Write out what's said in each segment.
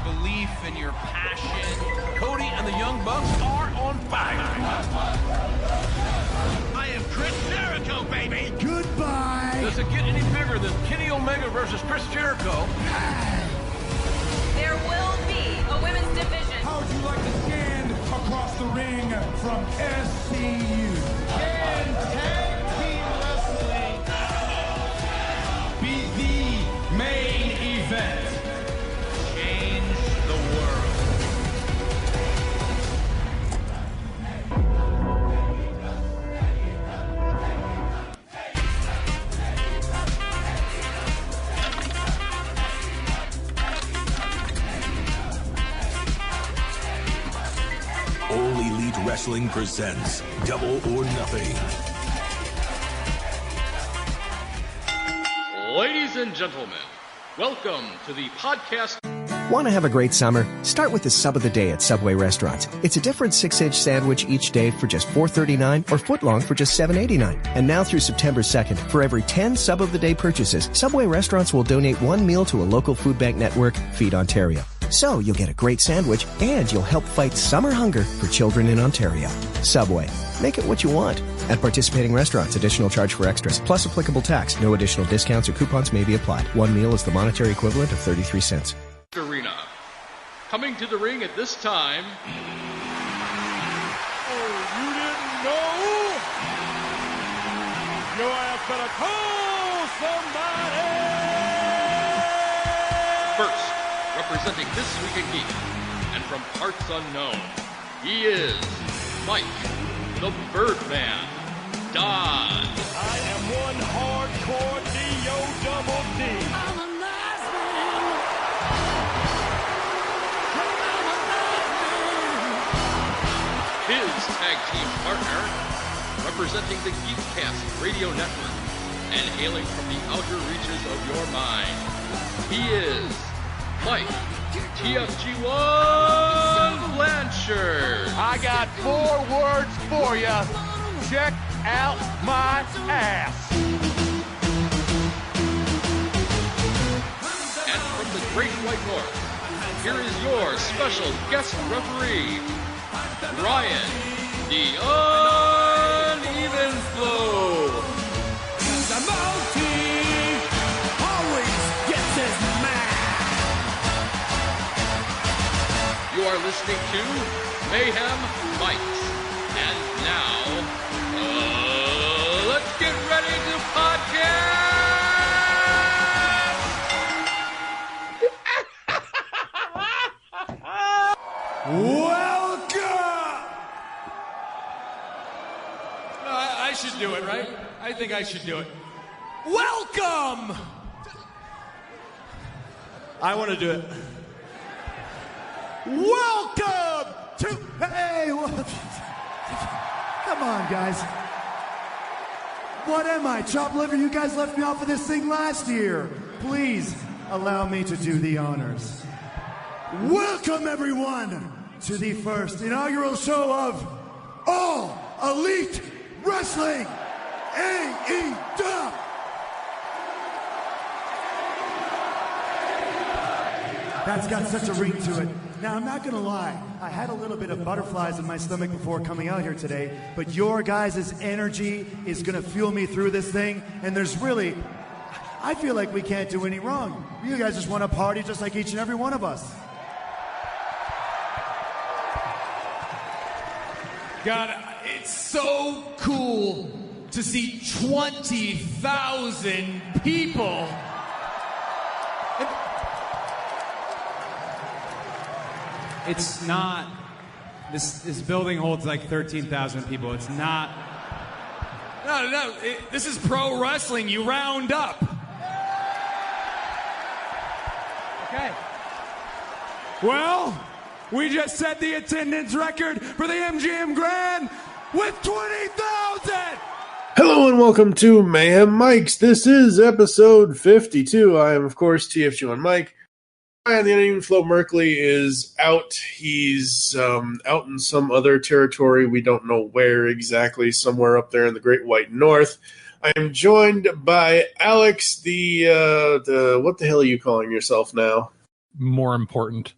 belief and your passion. Cody and the Young Bucks are on fire. I am Chris Jericho, baby. Goodbye. Does it get any bigger than Kenny Omega versus Chris Jericho? There will be a women's division. How would you like to stand across the ring from SCU? Can tag team wrestling be the main event? Change the world. All Elite Wrestling presents Double or Nothing. Ladies and gentlemen, welcome to the podcast. Want to have a great summer? Start with the Sub of the Day at Subway Restaurants. It's a different 6-inch sandwich each day for just $4.39 or footlong for just $7.89. And now through September 2nd, for every 10 Sub of the Day purchases, Subway Restaurants will donate one meal to a local food bank network, Feed Ontario. So you'll get a great sandwich and you'll help fight summer hunger for children in Ontario. Subway. Make it what you want. At participating restaurants, additional charge for extras, plus applicable tax. No additional discounts or coupons may be applied. One meal is the monetary equivalent of 33 cents. Arena. Coming to the ring at this time. Oh, you didn't know? Your ass better call somebody! First, representing This Week in Geek, and from parts unknown, he is Mike, the Birdman, Don. I am one hardcore D-O-double-D. I'm a nice man. His tag team partner, representing the Geekcast radio network, and hailing from the outer reaches of your mind, he is Mike, TFG1 Blanchard. I got 4 words for you. Check out my ass. And from the Great White North, here is your special guest referee, Ryan, the UnEvenFlow. The multi always gets his man. You are listening to Mayhem Mics. And now, let's get ready to podcast! Welcome. I should do it, right? I think I should do it. Welcome. I want to do it. Welcome to. Hey, come on, guys. What am I, chopped liver? You guys left me off of this thing last year. Please allow me to do the honors. Welcome, everyone, to the first inaugural show of All Elite Wrestling, AEW. That's got such a ring to it. Now, I'm not gonna lie, I had a little bit of butterflies in my stomach before coming out here today, but your guys' energy is gonna fuel me through this thing, and there's really, I feel like we can't do any wrong. You guys just want to party just like each and every one of us. God, it's so cool to see 20,000 people. It's not. This building holds like 13,000 people. It's not. No. This is pro wrestling. You round up. Okay. Well, we just set the attendance record for the MGM Grand with 20,000. Hello and welcome to Mayhem Mics. This is episode 52. I am, of course, TFG1 Mike. And the UnEvenFlow Merkley is out. He's out in some other territory. We don't know where exactly, somewhere up there in the Great White North. I am joined by Alex, the what the hell are you calling yourself now? more important.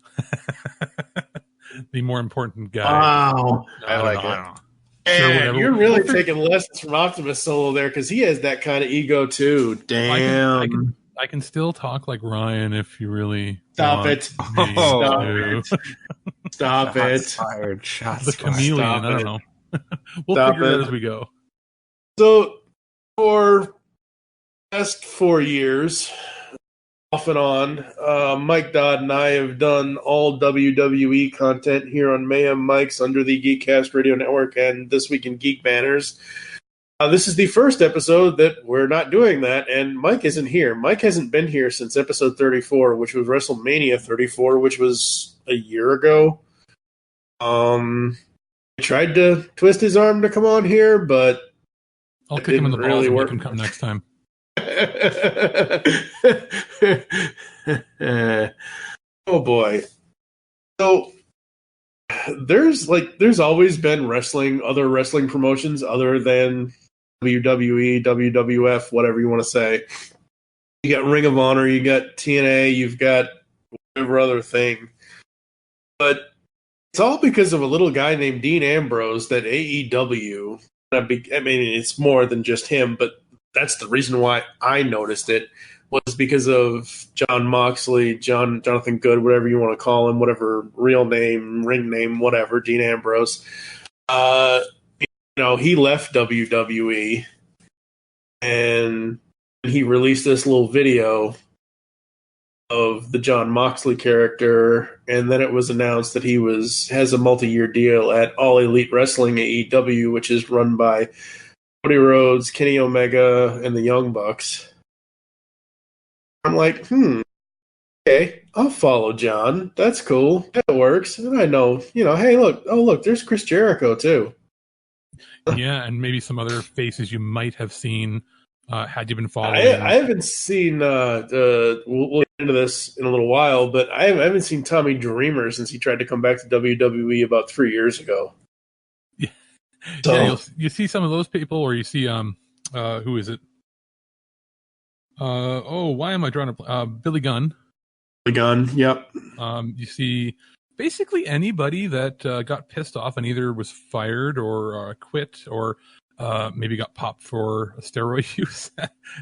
The more important guy. Wow. I like it. Man, you're really taking lessons from OptimusSolo there, because he has that kind of ego too. Damn. I can still talk like Ryan if you really Stop want it. Stop it. Fired. Shots the fired. chameleon. Stop I don't it. know. We'll Stop figure it out it. as we go. So, for the past 4 years, off and on, Mike Dodd and I have done all WWE content here on Mayhem Mics under the Geekcast Radio Network and This Week in Geek banners. This is the first episode that we're not doing that, and Mike isn't here. Mike hasn't been here since episode 34, which was WrestleMania 34, which was a year ago. I tried to twist his arm to come on here, but I'll kick him in the balls really and work. make him come next time. Oh boy. So there's always been other wrestling promotions other than WWE, WWF, whatever you want to say. You got Ring of Honor, you got TNA, you've got whatever other thing. But it's all because of a little guy named Dean Ambrose that AEW, I mean, it's more than just him, but that's the reason why I noticed it, was because of John Moxley, Jonathan Good, whatever you want to call him, whatever real name, ring name, whatever, Dean Ambrose. He left WWE, and he released this little video of the John Moxley character, and then it was announced that he has a multi-year deal at All Elite Wrestling AEW, which is run by Cody Rhodes, Kenny Omega, and the Young Bucks. I'm like, okay, I'll follow John. That's cool. That works. And I know, hey, look, there's Chris Jericho too. Yeah, and maybe some other faces you might have seen had you been following. I haven't seen, we'll get into this in a little while, but I haven't seen Tommy Dreamer since he tried to come back to WWE about 3 years ago. Yeah, So, yeah, you see some of those people, or you see, who is it? Why am I drawing a Billy Gunn? Billy Gunn, yep. You see basically anybody that got pissed off and either was fired or quit or maybe got popped for steroid use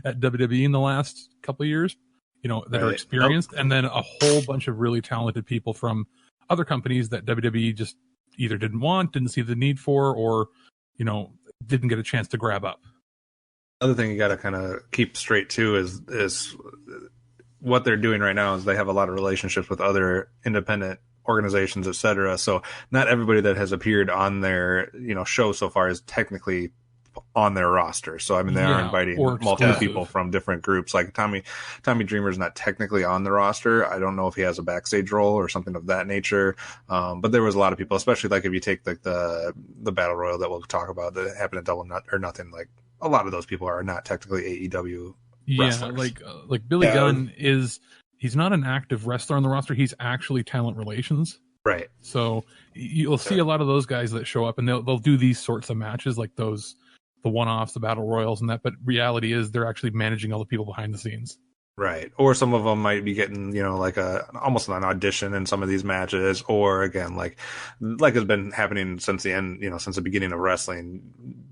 at WWE in the last couple of years, that are experienced, and then a whole bunch of really talented people from other companies that WWE just either didn't see the need for, or, didn't get a chance to grab up. Other thing you got to kind of keep straight too is what they're doing right now is they have a lot of relationships with other independent organizations, etc. So not everybody that has appeared on their show so far is technically on their roster. So I mean they are inviting multiple people from different groups. Like Tommy Dreamer's not technically on the roster. I don't know if he has a backstage role or something of that nature. But there was a lot of people, especially like if you take like the Battle Royal that we'll talk about that happened at Double or Nothing. Like a lot of those people are not technically AEW wrestlers. Like Billy Gunn he's not an active wrestler on the roster. He's actually talent relations. Right. So you'll see a lot of those guys that show up and they'll do these sorts of matches, like the one-offs, the battle royals and that. But reality is they're actually managing all the people behind the scenes. Right. Or some of them might be getting, like almost an audition in some of these matches, or again, like has been happening since the end, since the beginning of wrestling,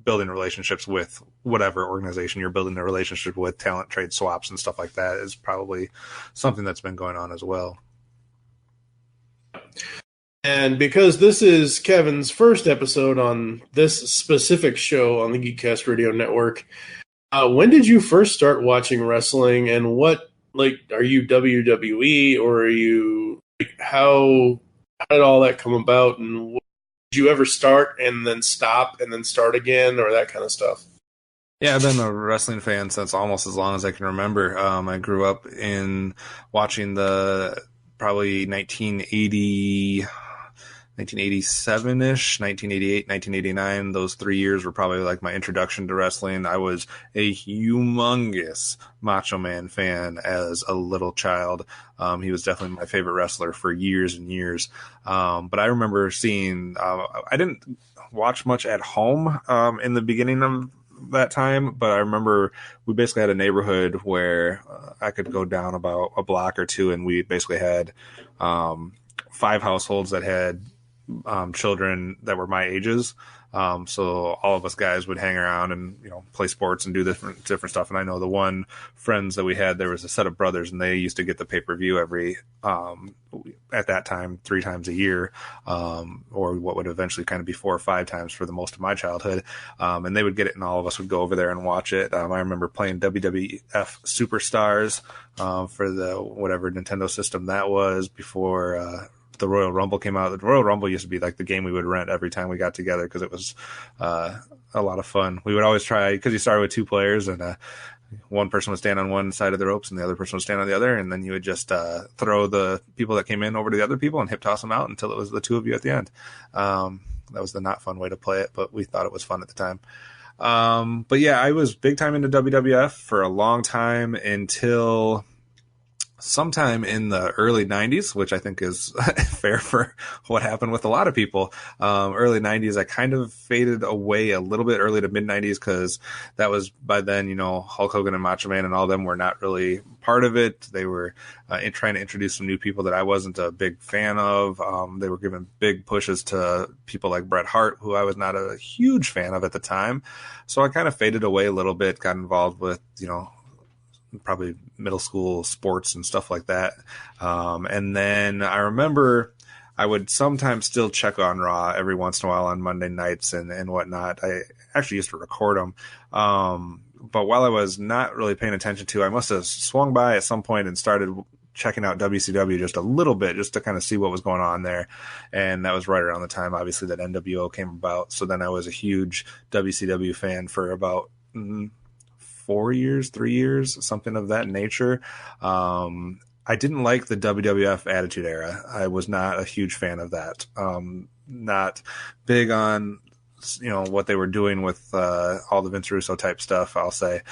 building relationships with whatever organization you're building a relationship with, talent trade swaps and stuff like that is probably something that's been going on as well. And because this is Kevin's first episode on this specific show on the Geekcast Radio Network, when did you first start watching wrestling, and what, are you WWE, or are you, how did all that come about, and did you ever start and then stop and then start again, or that kind of stuff? Yeah, I've been a wrestling fan since almost as long as I can remember. I grew up in watching the probably 1987-ish, 1988, 1989. Those 3 years were probably like my introduction to wrestling. I was a humongous Macho Man fan as a little child. He was definitely my favorite wrestler for years and years. But I remember seeing, I didn't watch much at home in the beginning of that time, but I remember we basically had a neighborhood where I could go down about a block or two, and we basically had 5 households that had children that were my ages. So all of us guys would hang around and, play sports and do different stuff. And I know the one friends that we had, there was a set of brothers, and they used to get the pay-per-view every, at that time, 3 times a year, or what would eventually kind of be 4 or 5 times for the most of my childhood. And they would get it, and all of us would go over there and watch it. I remember playing WWF Superstars, for the whatever Nintendo system that was before, the Royal Rumble came out. The Royal Rumble used to be like the game we would rent every time we got together, because it was a lot of fun. We would always try, because you started with 2 players, and one person would stand on one side of the ropes and the other person would stand on the other, and then you would just throw the people that came in over to the other people and hip toss them out until it was the 2 of you at the end. That was the not fun way to play it, but we thought it was fun at the time. But yeah, I was big time into WWF for a long time until sometime in the early 90s, which I think is fair for what happened with a lot of people. Early 90s, I kind of faded away a little bit, early to mid 90s, because that was by then, Hulk Hogan and Macho Man and all of them were not really part of it. They were trying to introduce some new people that I wasn't a big fan of. They were giving big pushes to people like Bret Hart, who I was not a huge fan of at the time. So I kind of faded away a little bit, got involved with, probably middle school sports and stuff like that. And then I remember I would sometimes still check on Raw every once in a while on Monday nights and whatnot. I actually used to record them. But while I was not really paying attention to, I must have swung by at some point and started checking out WCW just a little bit, just to kind of see what was going on there. And that was right around the time, obviously, that NWO came about. So then I was a huge WCW fan for about 3 years, something of that nature. I didn't like the WWF Attitude Era. I was not a huge fan of that. Not big on, what they were doing with all the Vince Russo type stuff, I'll say.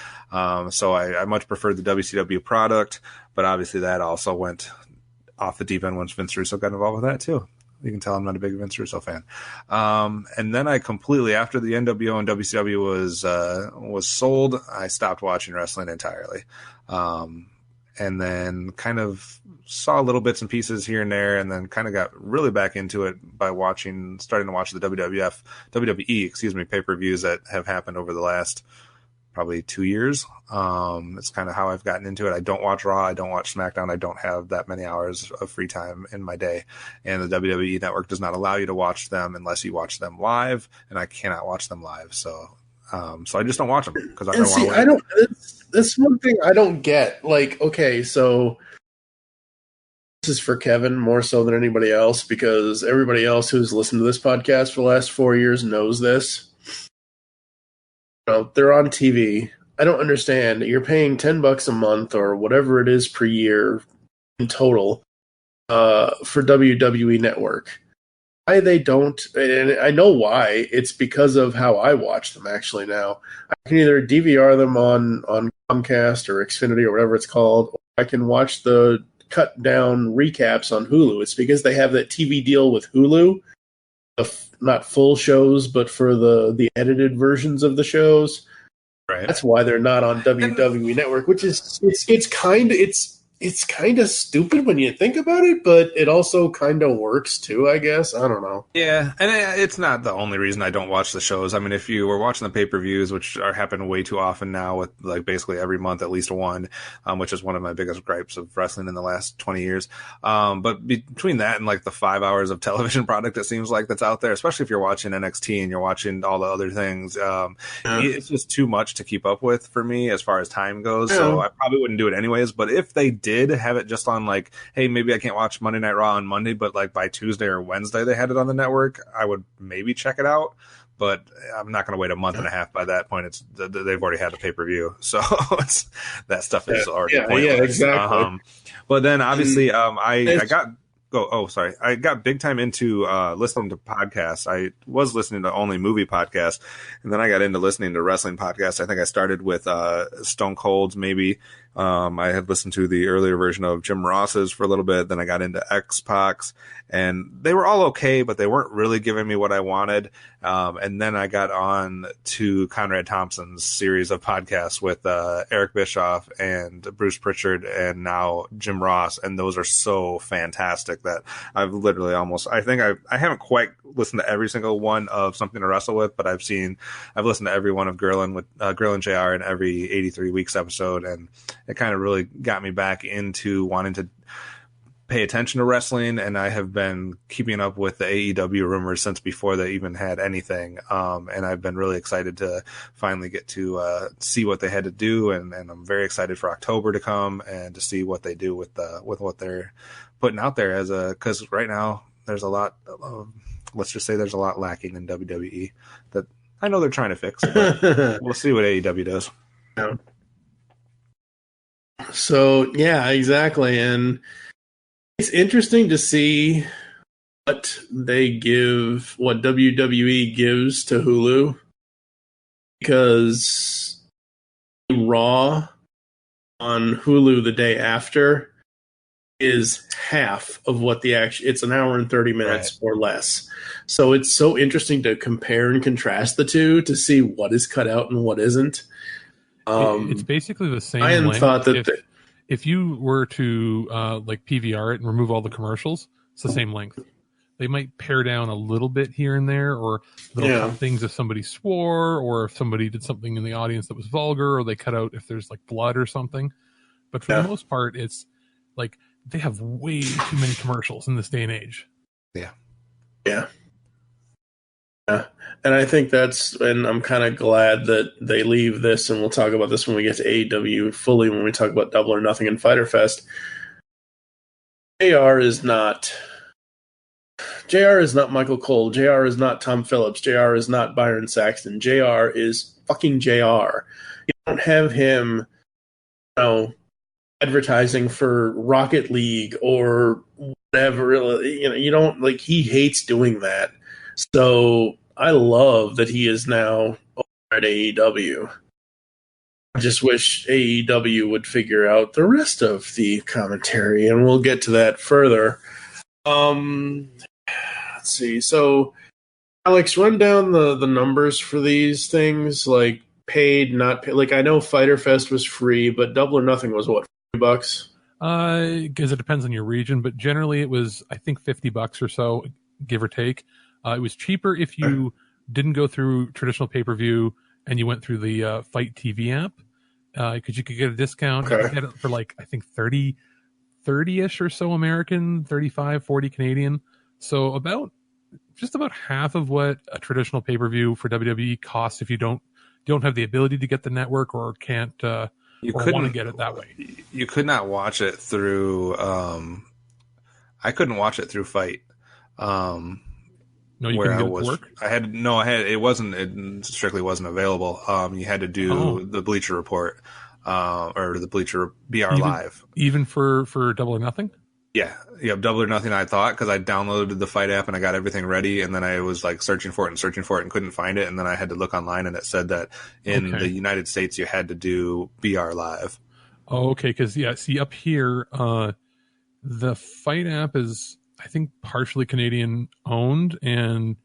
So I much preferred the WCW product, but obviously that also went off the deep end once Vince Russo got involved with that too. You can tell I'm not a big Vince Russo fan. And then I completely, after the NWO and WCW was sold, I stopped watching wrestling entirely. And then kind of saw little bits and pieces here and there, and then kind of got really back into it by starting to watch the WWE, pay-per-views that have happened over the last probably 2 years. It's kind of how I've gotten into it. I don't watch Raw. I don't watch SmackDown. I don't have that many hours of free time in my day. And the WWE network does not allow you to watch them unless you watch them live, and I cannot watch them live. So I just don't watch them because I don't want to wait. That's one thing I don't get. Like, okay, so this is for Kevin more so than anybody else, because everybody else who's listened to this podcast for the last 4 years knows this. They're on TV. I don't understand. You're paying $10 a month or whatever it is per year in total for WWE Network. Why they don't, and I know why. It's because of how I watch them actually now. I can either DVR them on Comcast or Xfinity or whatever it's called, or I can watch the cut down recaps on Hulu. It's because they have that TV deal with Hulu. Not full shows, but for the edited versions of the shows. Right. That's why they're not on WWE Network, which is it's kind of stupid when you think about it, but it also kind of works too, I guess. I don't know. Yeah, and it's not the only reason I don't watch the shows. I mean, if you were watching the pay-per-views, which are happening way too often now with like basically every month at least one, which is one of my biggest gripes of wrestling in the last 20 years. But between that and like the 5 hours of television product it seems like that's out there, especially if you're watching NXT and you're watching all the other things, it's just too much to keep up with for me as far as time goes. Yeah. So I probably wouldn't do it anyways. But if they did have it just on like, hey, maybe I can't watch Monday Night Raw on Monday, but like by Tuesday or Wednesday they had it on the network, I would maybe check it out. But I'm not going to wait a month and a half. By that point, they've already had the pay-per-view, so that stuff is already pointless. Yeah, exactly. But then obviously, I got big time into listening to podcasts. I was listening to only movie podcasts, and then I got into listening to wrestling podcasts. I think I started with Stone Cold's maybe, I had listened to the earlier version of Jim Ross's for a little bit. Then I got into X-Pac's, and they were all okay, but they weren't really giving me what I wanted. And then I got on to Conrad Thompson's series of podcasts with Eric Bischoff and Bruce Pritchard and now Jim Ross. And those are so fantastic that I've literally I haven't quite listened to every single one of Something to Wrestle With, but I've listened to every one of Girl and JR in every 83 Weeks episode. And it kind of really got me back into wanting to pay attention to wrestling, and I have been keeping up with the AEW rumors since before they even had anything. And I've been really excited to finally get to see what they had to do, and I'm very excited for October to come and to see what they do with what they're putting out there because right now there's a lot let's just say there's a lot lacking in WWE that I know they're trying to fix, but we'll see what AEW does. Yeah. So yeah, exactly. And it's interesting to see what WWE gives to Hulu, because Raw on Hulu the day after is half of what it's an hour and 30 minutes or less. So it's so interesting to compare and contrast the two to see what is cut out and what isn't. It's basically the same. I hadn't thought that if you were to like PVR it and remove all the commercials, it's the same length. They might pare down a little bit here and there, or they'll cut things if somebody swore, or if somebody did something in the audience that was vulgar, or they cut out if there's like blood or something. But for the most part, it's like they have way too many commercials in this day and age. Yeah. And I think and I'm kind of glad that they leave this, and we'll talk about this when we get to AEW fully, when we talk about Double or Nothing and Fyter Fest. JR is not Michael Cole. JR is not Tom Phillips. JR is not Byron Saxton. JR is fucking JR. You don't have him, advertising for Rocket League or whatever. You don't, like, he hates doing that. So I love that he is now over at AEW. I just wish AEW would figure out the rest of the commentary, and we'll get to that further. Let's see. So, Alex, run down the numbers for these things, like paid, not paid. Like, I know Fyter Fest was free, but Double or Nothing was what, $40? Because it depends on your region, but generally it was, I think, $50 or so, give or take. It was cheaper if you didn't go through traditional pay-per-view and you went through the Fight TV app, because you could get a discount. You could get it for like, I think 30-ish or so American, 35, 40 Canadian. So just about half of what a traditional pay-per-view for WWE costs if you don't have the ability to get the network or can't or want to get it that way. You could not watch it through I couldn't watch it through Fight. No, you couldn't get it to work? It strictly wasn't available. You had to do the Bleacher Report, or the Bleacher BR Live. Even for Double or Nothing? Yeah, Double or Nothing, I thought, because I downloaded the Fight app and I got everything ready, and then I was like searching for it and couldn't find it, and then I had to look online, and it said that in the United States you had to do BR Live. Oh, okay, because, see, up here, the Fight app is, I think, partially Canadian owned, and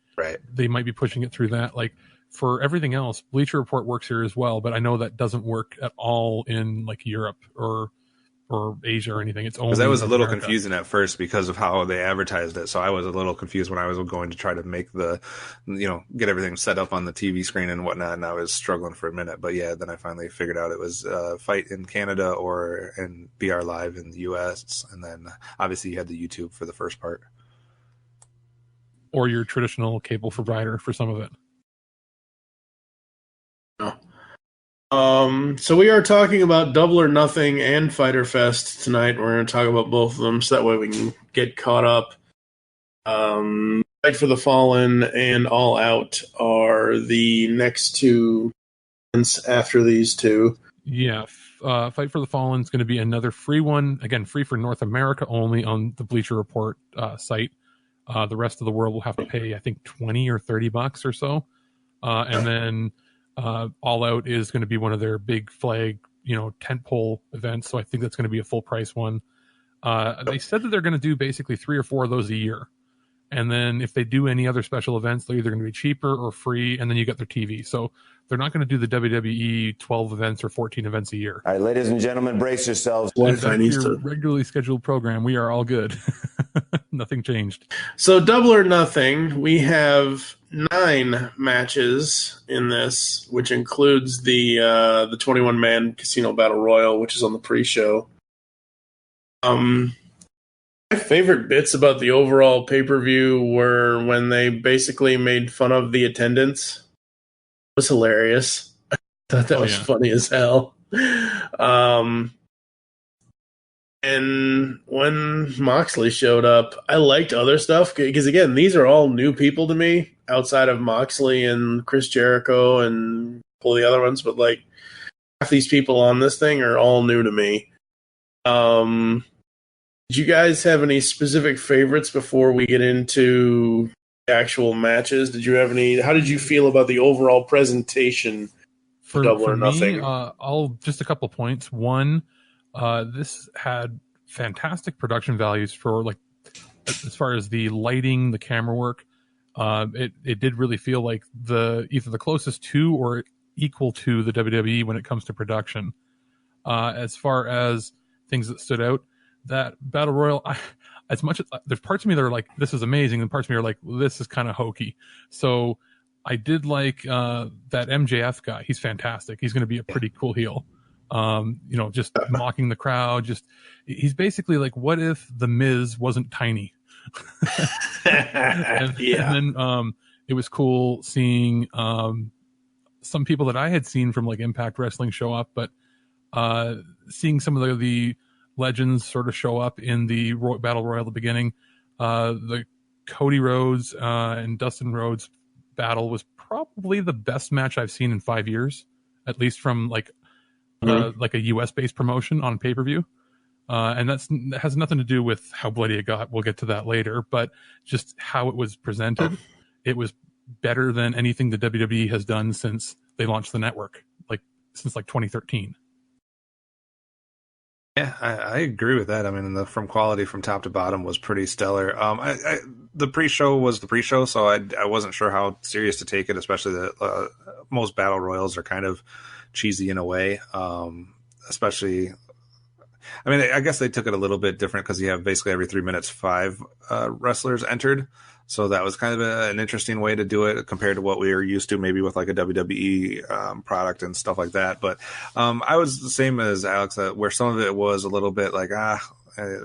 they might be pushing it through that. Like, for everything else, Bleacher Report works here as well, but I know that doesn't work at all in like Europe or Asia or anything. It's only because that was a little America. Confusing at first because of how they advertised it. So I was a little confused when I was going to try to make get everything set up on the TV screen and whatnot. And I was struggling for a minute, but then I finally figured out it was Fight in Canada or in BR Live in the US. And then obviously you had the YouTube for the first part. Or your traditional cable provider for some of it. No. So we are talking about Double or Nothing and Fyter Fest tonight. We're going to talk about both of them, so that way we can get caught up. Fight for the Fallen and All Out are the next two events after these two. Yeah, Fight for the Fallen is going to be another free one. Again, free for North America only on the Bleacher Report site. The rest of the world will have to pay, I think, $20 or $30 or so. And then All Out is going to be one of their big flag, tentpole events. So I think that's going to be a full price one. They said that they're going to do basically 3 or 4 of those a year. And then if they do any other special events, they're either going to be cheaper or free, and then you get their TV. So they're not going to do the WWE 12 events or 14 events a year. All right, ladies and gentlemen, brace yourselves. Your regularly scheduled program, we are all good. Nothing changed. So Double or Nothing, we have 9 matches in this, which includes the 21-man Casino Battle Royal, which is on the pre-show. My favorite bits about the overall pay-per-view were when they basically made fun of the attendance. It was hilarious. I thought that was funny as hell. And when Moxley showed up, I liked other stuff because, again, these are all new people to me outside of Moxley and Chris Jericho and all the other ones, but like half these people on this thing are all new to me. Did you guys have any specific favorites before we get into the actual matches? Did you have any? How did you feel about the overall presentation for Double or Nothing? Me, I'll just a couple points. One, this had fantastic production values for like as far as the lighting, the camera work. It did really feel like either the closest to or equal to the WWE when it comes to production. As far as things that stood out, that Battle Royal, as much as there's parts of me that are like, this is amazing, and parts of me are like, this is kind of hokey. So I did like that MJF guy. He's fantastic. He's going to be a pretty cool heel. Just mocking the crowd. He's basically like, what if the Miz wasn't tiny? and then it was cool seeing some people that I had seen from like Impact Wrestling show up, but seeing some of the legends sort of show up in the Battle Royal at the beginning. The Cody Rhodes and Dustin Rhodes battle was probably the best match I've seen in 5 years, at least from like a US based promotion on pay-per-view. And that has nothing to do with how bloody it got. We'll get to that later, but just how it was presented. It was better than anything the WWE has done since they launched the network, since 2013. Yeah, I agree with that. I mean, from quality from top to bottom was pretty stellar. The pre-show was the pre-show, so I wasn't sure how serious to take it, especially that most battle royals are kind of cheesy in a way. Especially, I mean, I guess they took it a little bit different because you have basically every 3 minutes 5 wrestlers entered. So that was kind of an interesting way to do it compared to what we were used to, maybe with like a WWE product and stuff like that. But I was the same as Alex, where some of it was a little bit like,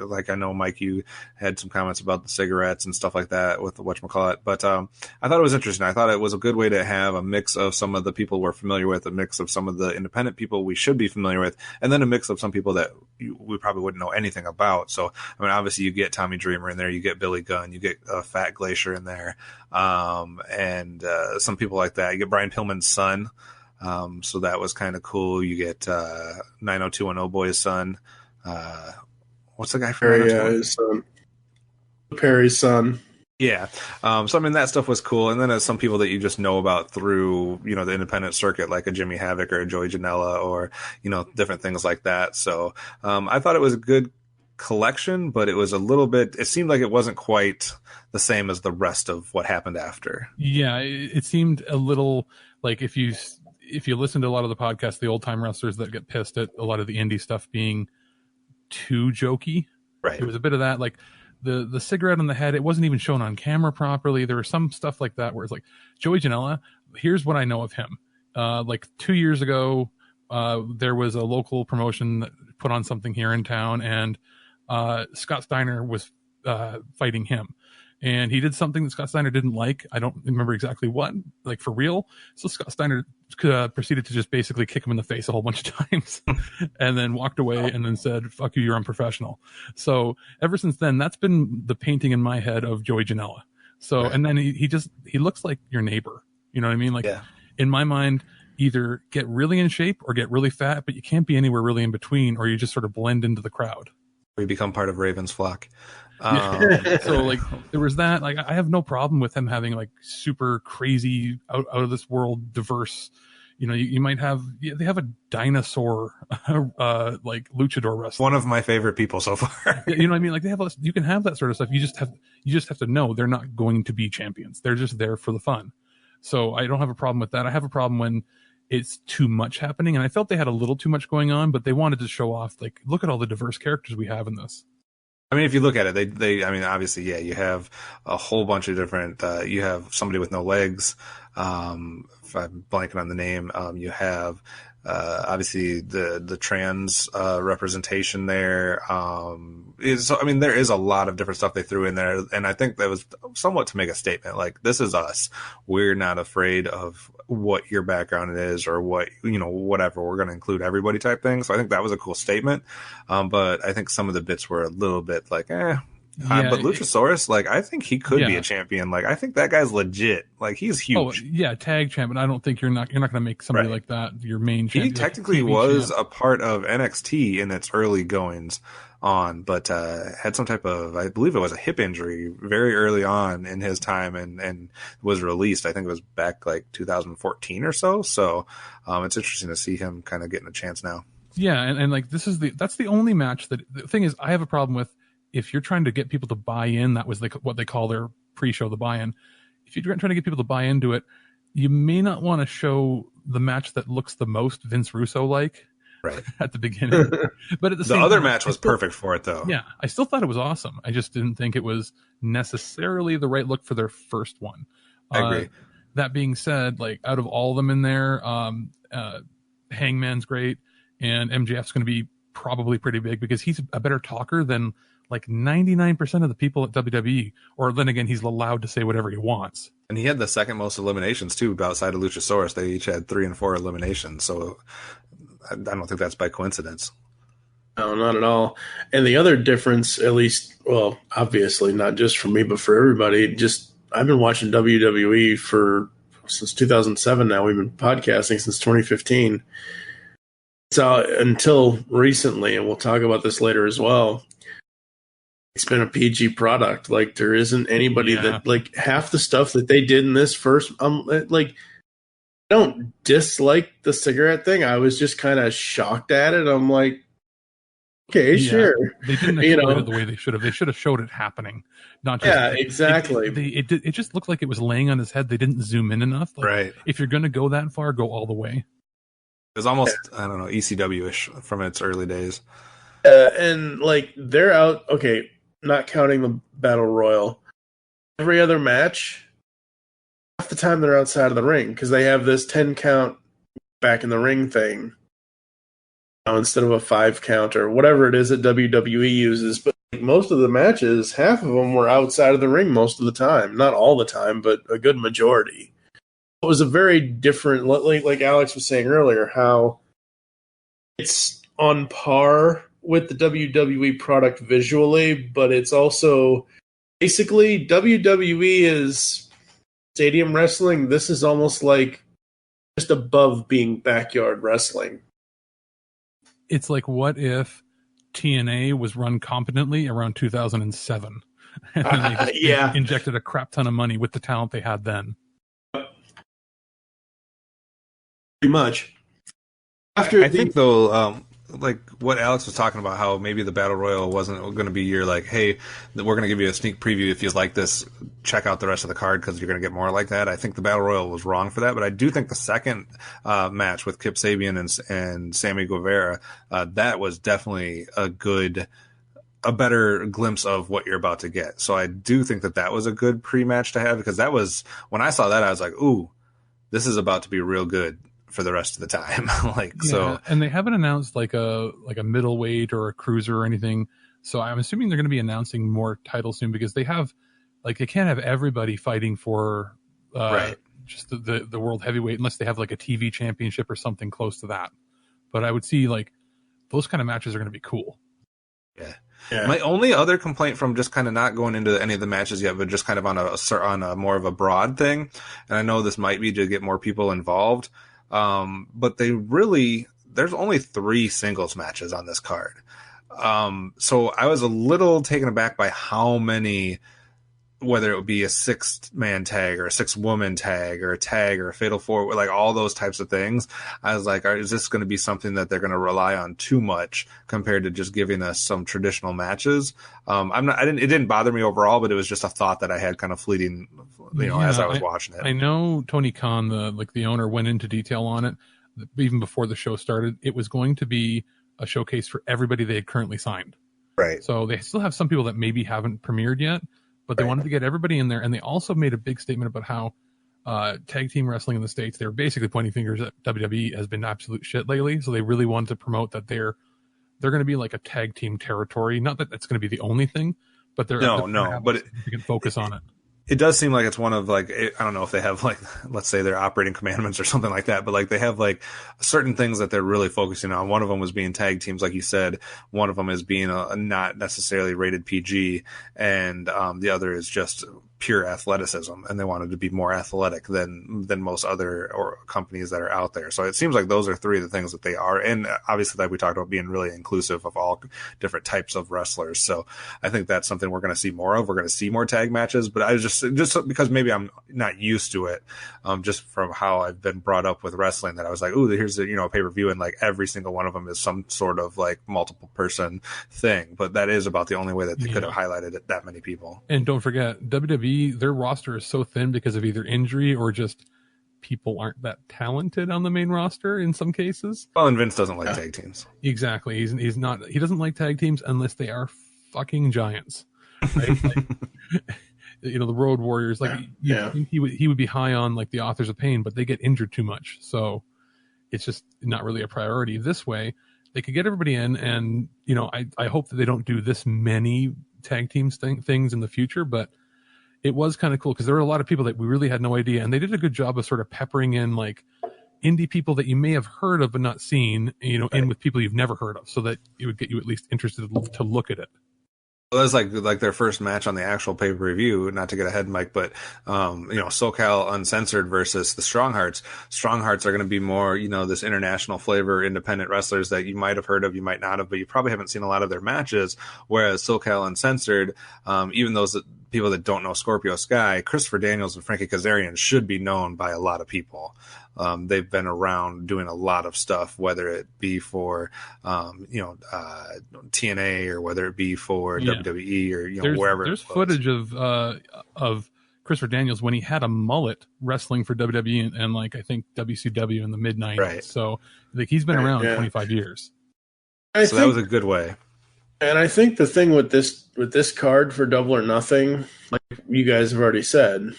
like I know, Mike, you had some comments about the cigarettes and stuff like that with the whatchamacallit. But I thought it was interesting. I thought it was a good way to have a mix of some of the people we're familiar with, a mix of some of the independent people we should be familiar with, and then a mix of some people that we probably wouldn't know anything about. So, I mean, obviously you get Tommy Dreamer in there, you get Billy Gunn, you get Fat Glacier in there, and some people like that. You get Brian Pillman's son. So that was kind of cool. You get 90210 Boy's son. What's the guy from his son? Perry's son. Yeah. So, I mean, that stuff was cool. And then there's some people that you just know about through, the independent circuit, like a Jimmy Havoc or a Joey Janela or, different things like that. So I thought it was a good collection, but it was it seemed like it wasn't quite the same as the rest of what happened after. Yeah, it seemed a little like if you listen to a lot of the podcasts, the old time wrestlers that get pissed at a lot of the indie stuff being too jokey. Right. It was a bit of that, like the cigarette on the head. It wasn't even shown on camera properly. There was some stuff like that where it's like, Joey Janela, here's what I know of him. Like 2 years ago, there was a local promotion that put on something here in town, and Scott Steiner was fighting him. And he did something that Scott Steiner didn't like. I don't remember exactly what, like for real. So Scott Steiner proceeded to just basically kick him in the face a whole bunch of times and then walked away and then said, fuck you, you're unprofessional. So ever since then, that's been the painting in my head of Joey Janela. So, right. And then he looks like your neighbor. You know what I mean? Like in my mind, either get really in shape or get really fat, but you can't be anywhere really in between, or you just sort of blend into the crowd. We become part of Raven's flock. So like there was that. Like I have no problem with him having like super crazy out of this world diverse you might have they have a dinosaur like luchador wrestler. One of my favorite people so far. You know what I mean? Like they have you can have that sort of stuff. You just have to know they're not going to be champions. They're just there for the fun. So I don't have a problem with that. I have a problem when it's too much happening, and I felt they had a little too much going on, but they wanted to show off, like, look at all the diverse characters we have in this. I mean, if you look at it, I mean, obviously, yeah, you have a whole bunch of different, you have somebody with no legs. If I'm blanking on the name, you have, obviously the trans, representation there. I mean, there is a lot of different stuff they threw in there. And I think that was somewhat to make a statement. Like, this is us. We're not afraid of what your background is or what, whatever. We're going to include everybody type thing. So I think that was a cool statement. But I think some of the bits were a little bit like, but Luchasaurus, like, I think he could be a champion. Like, I think that guy's legit. Like, he's huge. Oh, yeah, tag champion. I don't think you're not going to make somebody like that your main champion. He technically was a part of NXT in its early goings on, but had some type of, I believe it was a hip injury very early on in his time and was released. I think it was back like 2014 or so. So it's interesting to see him kind of getting a chance now. Yeah, and like that's the only match that the thing is I have a problem with. If you're trying to get people to buy in, that was like what they call their pre-show, the buy-in. If you're trying to get people to buy into it, you may not want to show the match that looks the most Vince Russo like at the beginning. But at the same other time, match was perfect for it, though. Yeah, I still thought it was awesome. I just didn't think it was necessarily the right look for their first one. I agree. That being said, like out of all of them in there, Hangman's great, and MJF's going to be probably pretty big because he's a better talker than like 99% of the people at WWE, or then again, he's allowed to say whatever he wants. And he had the second most eliminations too, outside of Luchasaurus. They each had 3 and 4 eliminations. So I don't think that's by coincidence. No, not at all. And the other difference, at least, well, obviously not just for me, but for everybody, I've been watching WWE since 2007 now. We've been podcasting since 2015. So until recently, and we'll talk about this later as well, it's been a PG product. Like, there isn't anybody that, like, half the stuff that they did in this first, like, I don't dislike the cigarette thing. I was just kind of shocked at it. I'm like, okay, sure. They didn't exploit it the way they should have. They should have showed it happening. Not just, exactly. It just looked like it was laying on his head. They didn't zoom in enough. Like, right. If you're going to go that far, go all the way. It was almost, I don't know, ECW-ish from its early days. And, like, they're out, okay, not counting the Battle Royal. Every other match, half the time they're outside of the ring because they have this 10 count back in the ring thing instead of a 5 count or whatever it is that WWE uses. But most of the matches, half of them were outside of the ring most of the time. Not all the time, but a good majority. It was a very different, like Alex was saying earlier, how it's on par with the WWE product visually, but it's also basically WWE is stadium wrestling. This is almost like just above being backyard wrestling. It's like, what if TNA was run competently around 2007? And they just injected a crap ton of money with the talent they had then. Pretty much. I think, though, like what Alex was talking about, how maybe the Battle Royal wasn't going to be your, like, hey, we're going to give you a sneak preview. If you like this, check out the rest of the card because you're going to get more like that. I think the Battle Royal was wrong for that, but I do think the second match with Kip Sabian and Sammy Guevara, that was definitely a better glimpse of what you're about to get. So I do think that was a good pre-match to have, because that was, when I saw that, I was like, ooh, this is about to be real good for the rest of the time. So, and they haven't announced like a middleweight or a cruiser or anything. So I'm assuming they're going to be announcing more titles soon, because they have, like, they can't have everybody fighting for just the world heavyweight unless they have like a TV championship or something close to that. But I would see, like, those kind of matches are going to be cool. Yeah. My only other complaint from just kind of not going into any of the matches yet, but just kind of on a more of a broad thing, and I know this might be to get more people involved, but there's only 3 singles matches on this card. So I was a little taken aback by how many whether it would be a 6-man tag or a 6-woman tag or a tag or a fatal 4, like all those types of things. I was like, is this going to be something that they're going to rely on too much compared to just giving us some traditional matches? It didn't bother me overall, but it was just a thought that I had kind of fleeting, as I was watching it. I know Tony Khan, the owner, went into detail on it even before the show started. It was going to be a showcase for everybody they had currently signed. Right. So they still have some people that maybe haven't premiered yet, but they wanted to get everybody in there. And they also made a big statement about how tag team wrestling in the States, they were basically pointing fingers at WWE has been absolute shit lately. So they really wanted to promote that they're going to be like a tag team territory. Not that that's going to be the only thing, but but you can focus on it. It does seem like it's one of I don't know if they have let's say their operating commandments or something like that, but they have certain things that they're really focusing on. One of them was being tag teams, like you said. One of them is being a not necessarily rated PG, and the other is just pure athleticism, and they wanted to be more athletic than most other companies that are out there. So it seems like those are three of the things that they are, and obviously, like we talked about, being really inclusive of all different types of wrestlers. So I think that's something we're going to see more of. We're going to see more tag matches, but I just because maybe I'm not used to it, just from how I've been brought up with wrestling, that I was like, ooh, here's a pay-per-view, and every single one of them is some sort of multiple person thing. But that is about the only way that they could have highlighted it, that many people. And don't forget, WWE, their roster is so thin because of either injury or just people aren't that talented on the main roster in some cases. Well, and Vince doesn't like tag teams. Exactly. He doesn't like tag teams unless they are fucking giants. Right? The Road Warriors, he would be high on the Authors of Pain, but they get injured too much. So it's just not really a priority. This way, they could get everybody in, and I hope that they don't do this many tag teams things in the future, but it was kind of cool because there were a lot of people that we really had no idea, and they did a good job of sort of peppering in indie people that you may have heard of but not seen, in with people you've never heard of, so that it would get you at least interested to look at it. Well, that's like their first match on the actual pay-per-view, not to get ahead, Mike, but, SoCal Uncensored versus the Strong Hearts. Strong Hearts are going to be more, this international flavor, independent wrestlers that you might have heard of, you might not have, but you probably haven't seen a lot of their matches. Whereas SoCal Uncensored, even those people that don't know Scorpio Sky, Christopher Daniels and Frankie Kazarian should be known by a lot of people. They've been around doing a lot of stuff, whether it be for, TNA or whether it be for WWE or, wherever. There's footage of Christopher Daniels when he had a mullet wrestling for WWE and I think WCW in the mid 90s. Right. So he's been around 25 years. That was a good way. And I think the thing with this card for Double or Nothing, like you guys have already said,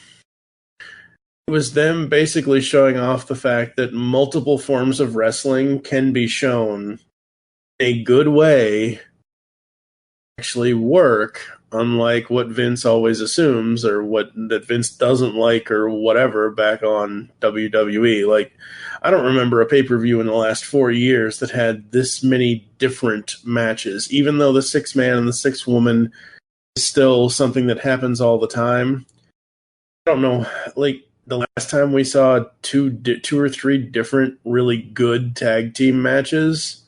it was them basically showing off the fact that multiple forms of wrestling can be shown in a good way, actually work, unlike what Vince always assumes or that Vince doesn't like or whatever back on WWE. I don't remember a pay-per-view in the last 4 years that had this many different matches, even though the 6-man and the 6-woman is still something that happens all the time. I don't know, the last time we saw two or three different really good tag team matches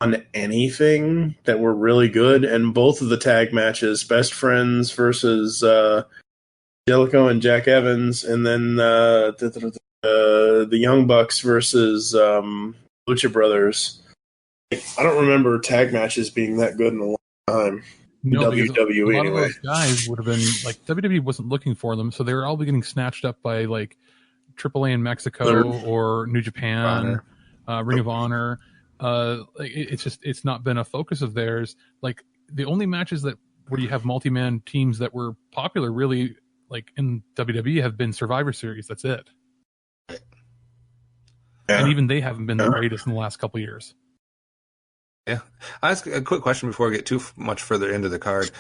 on anything that were really good, and both of the tag matches, Best Friends versus Jellicoe and Jack Evans, and then the Young Bucks versus Lucha Brothers. I don't remember tag matches being that good in a long time. No, WWE a lot of those guys would have been WWE wasn't looking for them, so they were all getting snatched up by AAA in Mexico or New Japan, Ring of Honor. It's not been a focus of theirs. The only matches where you have multi-man teams that were popular really in WWE have been Survivor Series. That's it. Yeah. And even they haven't been the greatest in the last couple of years. Yeah. I'll ask a quick question before we get too much further into the card.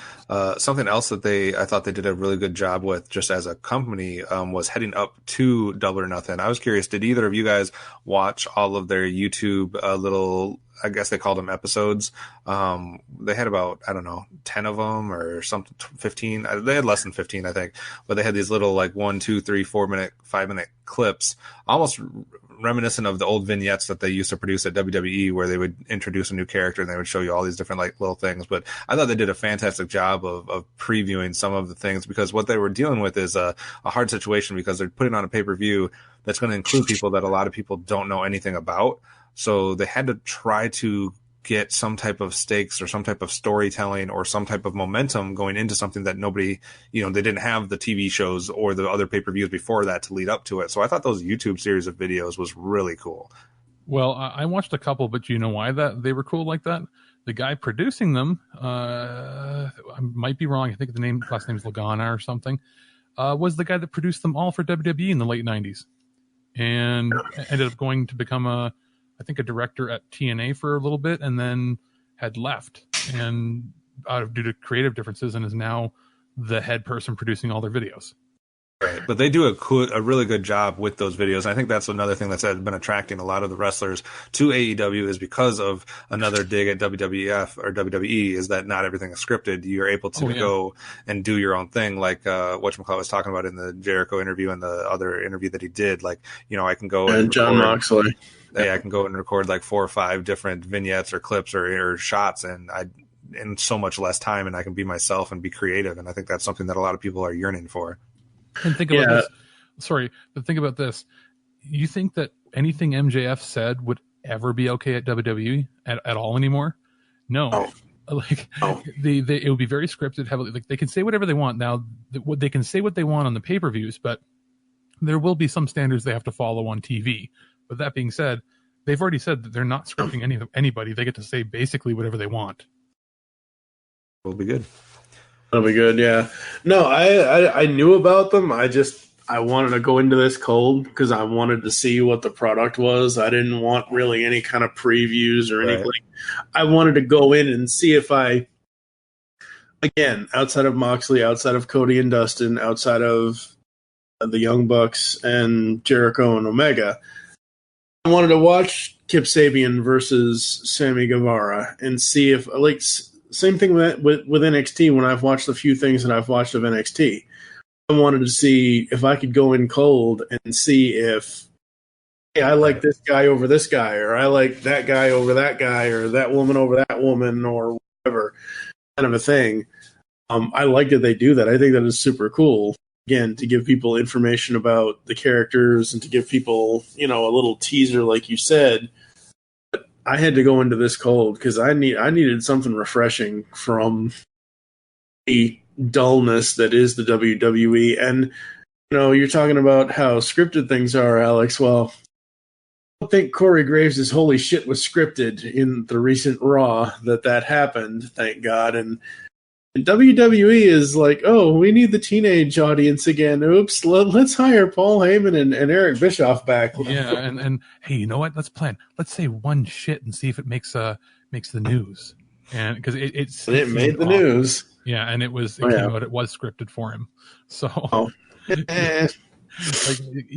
Something else that I thought they did a really good job with just as a company was heading up to Double or Nothing. I was curious, did either of you guys watch all of their YouTube little, I guess they called them episodes? They had about, 10 of them or something, 15. They had less than 15, I think. But they had these little 1, 2, 3, 4 minute, 5 minute clips, almost reminiscent of the old vignettes that they used to produce at WWE, where they would introduce a new character and they would show you all these different like little things. But I thought they did a fantastic job of previewing some of the things, because what they were dealing with is a hard situation, because they're putting on a pay-per-view that's going to include people that a lot of people don't know anything about. So they had to try to get some type of stakes or some type of storytelling or some type of momentum going into something that nobody, they didn't have the TV shows or the other pay-per-views before that to lead up to it. So I thought those YouTube series of videos was really cool. Well, I watched a couple, but you know why that they were cool like that? The guy producing them, I might be wrong, I think the last name is Lagana or something, was the guy that produced them all for WWE in the late 90s. And ended up going to become I think a director at TNA for a little bit, and then had left and due to creative differences, and is now the head person producing all their videos. Right, but they do a really good job with those videos. I think that's another thing that's been attracting a lot of the wrestlers to AEW, is because of another dig at WWF or WWE, is that not everything is scripted. You're able to go and do your own thing, like whatchamacallit was talking about in the Jericho interview and the other interview that he did. Like, I can go and John Moxley. I can go and record like 4 or 5 different vignettes or clips or shots, and in so much less time, and I can be myself and be creative. And I think that's something that a lot of people are yearning for. And think about this. Sorry, but think about this. You think that anything MJF said would ever be okay at WWE at all anymore? No. It would be very scripted, heavily. Like, they can say whatever they want. Now, they can say what they want on the pay-per-views, but there will be some standards they have to follow on TV. But that being said, they've already said that they're not scripting anybody. They get to say basically whatever they want. Will be good. That'll be good, yeah. No, I knew about them. I wanted to go into this cold because I wanted to see what the product was. I didn't want really any kind of previews or anything. Right. I wanted to go in and see if again, outside of Moxley, outside of Cody and Dustin, outside of the Young Bucks and Jericho and Omega, I wanted to watch Kip Sabian versus Sammy Guevara and see if, same thing with NXT. When I've watched the few things that I've watched of NXT, I wanted to see if I could go in cold and see if, hey, I like this guy over this guy, or I like that guy over that guy, or that woman over that woman, or whatever kind of a thing. I like that they do that. I think that is super cool. Again, to give people information about the characters and to give people, a little teaser, like you said. But I had to go into this cold because I needed something refreshing from the dullness that is the WWE. And, you're talking about how scripted things are, Alex. Well, I don't think Corey Graves' holy shit was scripted in the recent Raw that happened, thank God. And WWE is like, oh, we need the teenage audience again. Oops, let's hire Paul Heyman and Eric Bischoff back. Yeah, and hey, you know what? Let's plan. Let's say one shit and see if it makes the news. And because it made the news. Yeah, and it was scripted for him. So.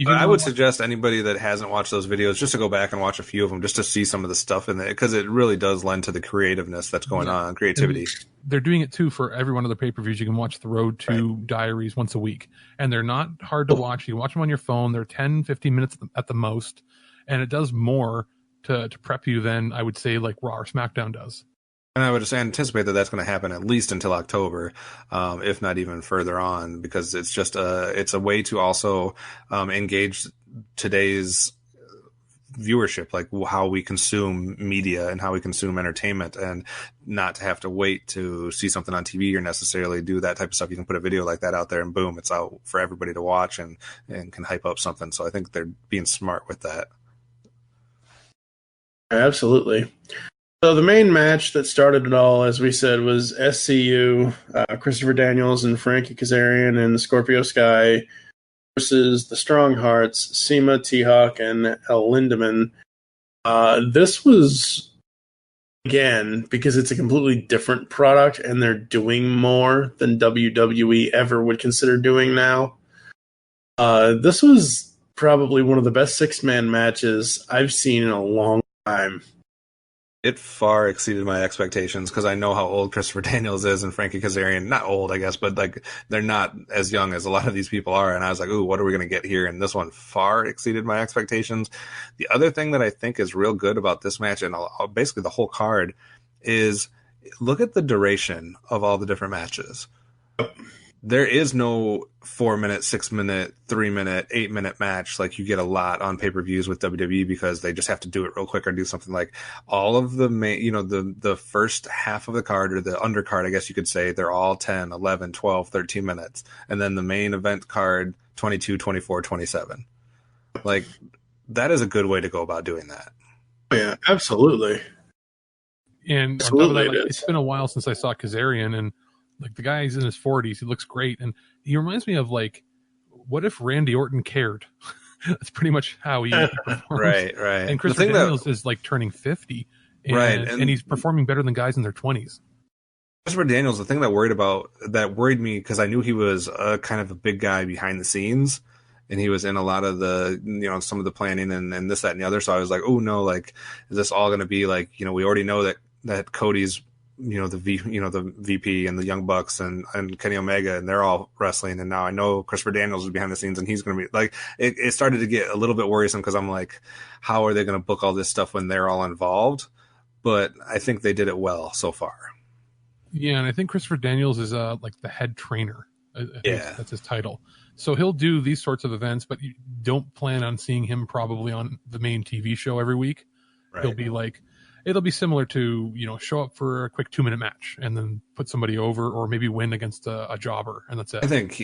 I would suggest anybody that hasn't watched those videos just to go back and watch a few of them, just to see some of the stuff in there, because it really does lend to the creativeness that's going on, creativity. And they're doing it too for every one of the pay-per-views. You can watch the Road to Diaries once a week, and they're not hard to watch. You can watch them on your phone. They're 10, 15 minutes at the most, and it does more to prep you than I would say like Raw or SmackDown does. And I would just anticipate that that's going to happen at least until October, if not even further on, because it's just it's a way to also engage today's viewership, like how we consume media and how we consume entertainment, and not to have to wait to see something on TV or necessarily do that type of stuff. You can put a video like that out there and boom, it's out for everybody to watch and can hype up something. So I think they're being smart with that. Absolutely. So the main match that started it all, as we said, was SCU, Christopher Daniels and Frankie Kazarian and Scorpio Sky versus the Strong Hearts, Seema, T-Hawk, and El Lindemann. This was, again, because it's a completely different product and they're doing more than WWE ever would consider doing now. This was probably one of the best six-man matches I've seen in a long time. It far exceeded my expectations because I know how old Christopher Daniels is and Frankie Kazarian. Not old, I guess, but like they're not as young as a lot of these people are. And I was like, ooh, what are we going to get here? And this one far exceeded my expectations. The other thing that I think is real good about this match and basically the whole card is look at the duration of all the different matches. There is no 4 minute, 6 minute, 3 minute, 8 minute match like you get a lot on pay-per-views with WWE because they just have to do it real quick or do something. Like all of the main, the first half of the card or the undercard, I guess you could say, they're all 10, 11, 12, 13 minutes. And then the main event card, 22, 24, 27. Like that is a good way to go about doing that. Yeah, absolutely. And on top of that, it's been a while since I saw Kazarian, and like the guy's in his 40s, he looks great, and he reminds me of like, what if Randy Orton cared? That's pretty much how he performs. Right. And Christopher Daniels is like turning 50, and he's performing better than guys in their 20s. Christopher Daniels, the thing that worried me because I knew he was kind of a big guy behind the scenes. And he was in a lot of the, some of the planning and this, that, and the other. So I was like, oh no, like, is this all going to be like, we already know that Cody's, the VP and the Young Bucks and Kenny Omega, and they're all wrestling. And now I know Christopher Daniels is behind the scenes and he's going to be like, it started to get a little bit worrisome because I'm like, how are they going to book all this stuff when they're all involved? But I think they did it well so far. Yeah. And I think Christopher Daniels is like the head trainer. That's his title. So he'll do these sorts of events, but you don't plan on seeing him probably on the main TV show every week. Right. He'll be like, it'll be similar to, show up for a quick 2-minute match and then put somebody over or maybe win against a jobber. And that's it. I think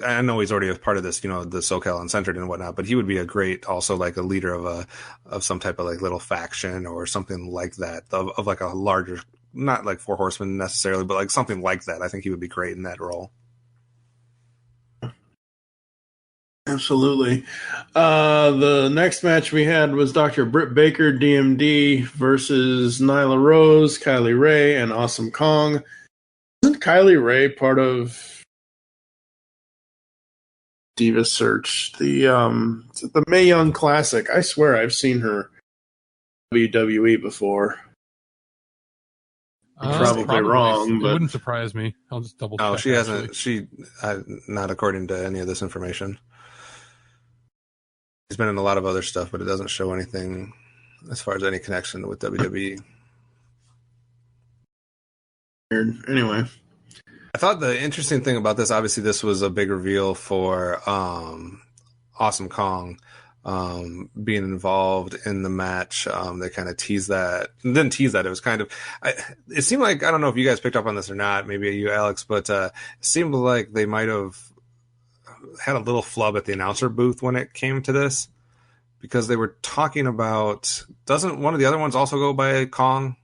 I know he's already a part of this, the SoCal Uncensored and whatnot, but he would be a great, also like a leader of some type of like little faction or something like that of like a larger, not like Four Horsemen necessarily, but like something like that. I think he would be great in that role. Absolutely. The next match we had was Dr. Britt Baker, DMD, versus Nyla Rose, Kylie Ray, and Awesome Kong. Isn't Kylie Ray part of Diva Search? The Mae Young Classic. I swear I've seen her WWE before. I'm probably wrong, but it wouldn't surprise me. I'll just double check. Oh, she hasn't. Not according to any of this information. He's been in a lot of other stuff, but it doesn't show anything as far as any connection with WWE. Anyway, I thought the interesting thing about this, obviously, this was a big reveal for Awesome Kong being involved in the match. They kind of teased that. Didn't tease that. It was kind of. It seemed like, I don't know if you guys picked up on this or not. Maybe you, Alex, but it seemed like they might have had a little flub at the announcer booth when it came to this, because they were talking about, doesn't one of the other ones also go by Kong?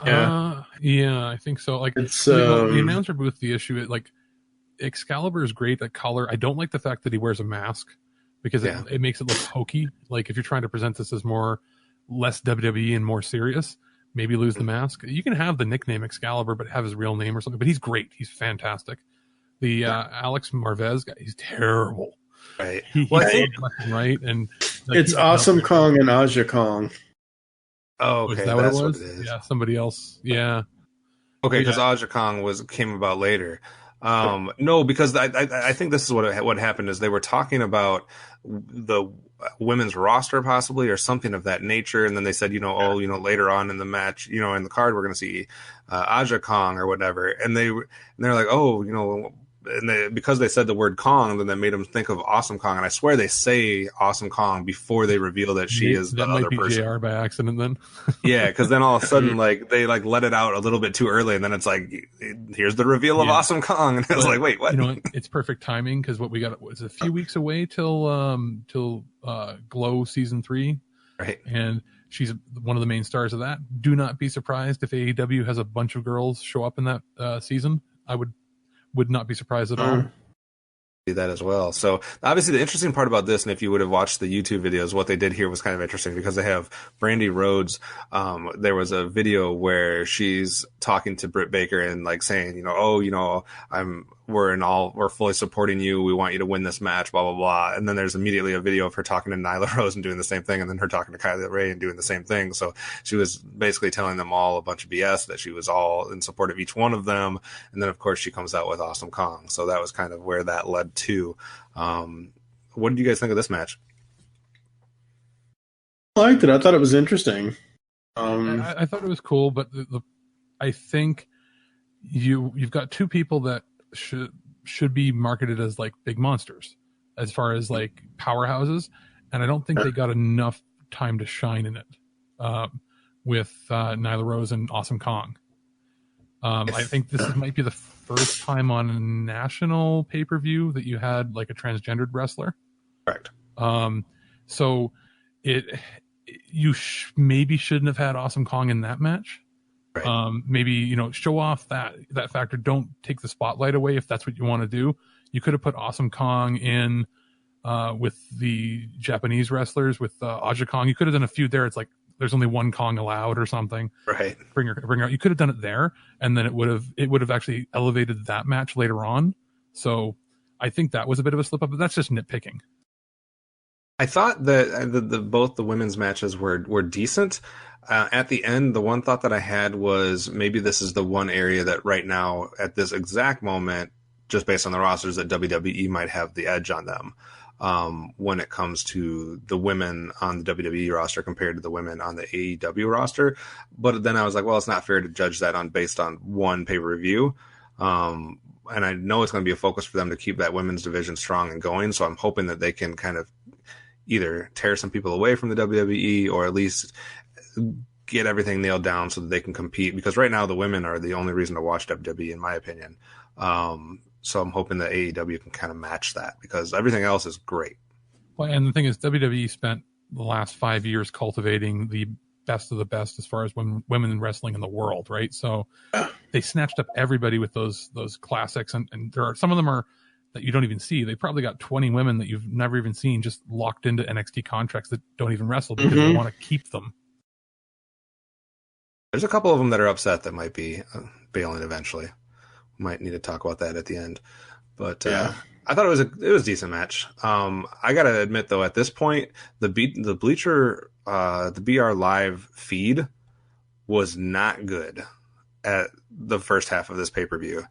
Yeah, I think so. Like it's the announcer booth, the issue is like Excalibur is great at color. I don't like the fact that he wears a mask because it makes it look hokey. Like if you're trying to present this as less WWE and more serious, maybe lose the mask. You can have the nickname Excalibur, but have his real name or something. But he's great. He's fantastic. The Alex Marvez guy, he's terrible. Right. Right. And like, it's Awesome Kong and Aja Kong. Oh, okay. Is that what it was? Yeah, somebody else. Yeah. Okay, because Aja Kong came about later. No, because I think this is what happened is they were talking about the women's roster possibly or something of that nature, and then they said, later on in the match, in the card we're going to see Aja Kong or whatever, and they're like, and because they said the word Kong, then that made them think of Awesome Kong, and I swear they say Awesome Kong before they reveal that she is the other person. JR by accident, then. Yeah, because then all of a sudden, they let it out a little bit too early, and then it's like, here's the reveal of Awesome Kong, and I was like, wait, what? It's perfect timing because what we got was a few weeks away till Glow season 3, right? And she's one of the main stars of that. Do not be surprised if AEW has a bunch of girls show up in that season. I would not be surprised at all. See that as well. So obviously the interesting part about this, and if you would have watched the YouTube videos, what they did here was kind of interesting because they have Brandy Rhodes. There was a video where she's talking to Britt Baker and like saying, we're fully supporting you. We want you to win this match, blah, blah, blah. And then there's immediately a video of her talking to Nyla Rose and doing the same thing. And then her talking to Kylie Ray and doing the same thing. So she was basically telling them all a bunch of BS, that she was all in support of each one of them. And then of course she comes out with Awesome Kong. So that was kind of where that led to. What did you guys think of this match? I liked it. I thought it was interesting. I thought it was cool, but I think you've got two people that should be marketed as like big monsters as far as like powerhouses, and I don't think they got enough time to shine in it with Nyla Rose and Awesome Kong. I think this might be the first time on a national pay-per-view that you had like a transgendered wrestler. Correct. So you maybe shouldn't have had Awesome Kong in that match. Right. Maybe, show off that factor. Don't take the spotlight away if that's what you want to do. You could have put Awesome Kong in with the Japanese wrestlers, with Aja Kong. You could have done a feud there. It's like there's only one Kong allowed or something. Right. Bring her out. You could have done it there, and then it would have actually elevated that match later on. So I think that was a bit of a slip up, but that's just nitpicking. I thought that both the women's matches were decent. At the end, the one thought that I had was maybe this is the one area that right now, at this exact moment, just based on the rosters, that WWE might have the edge on them when it comes to the women on the WWE roster compared to the women on the AEW roster. But then I was like, well, it's not fair to judge that based on one pay-per-view. And I know it's going to be a focus for them to keep that women's division strong and going. So I'm hoping that they can kind of either tear some people away from the WWE or at least get everything nailed down so that they can compete, because right now the women are the only reason to watch WWE, in my opinion. So I'm hoping that AEW can kind of match that, because everything else is great. Well, and the thing is, WWE spent the last 5 years cultivating the best of the best as far as women in wrestling in the world, right? So they snatched up everybody with those classics, and there are some of them are that you don't even see. They probably got 20 women that you've never even seen just locked into NXT contracts that don't even wrestle because they want to keep them. There's a couple of them that are upset that might be bailing eventually. We might need to talk about that at the end. But I thought it was a decent match. I got to admit, though, at this point, the Bleacher, the BR Live feed was not good at the first half of this pay-per-view.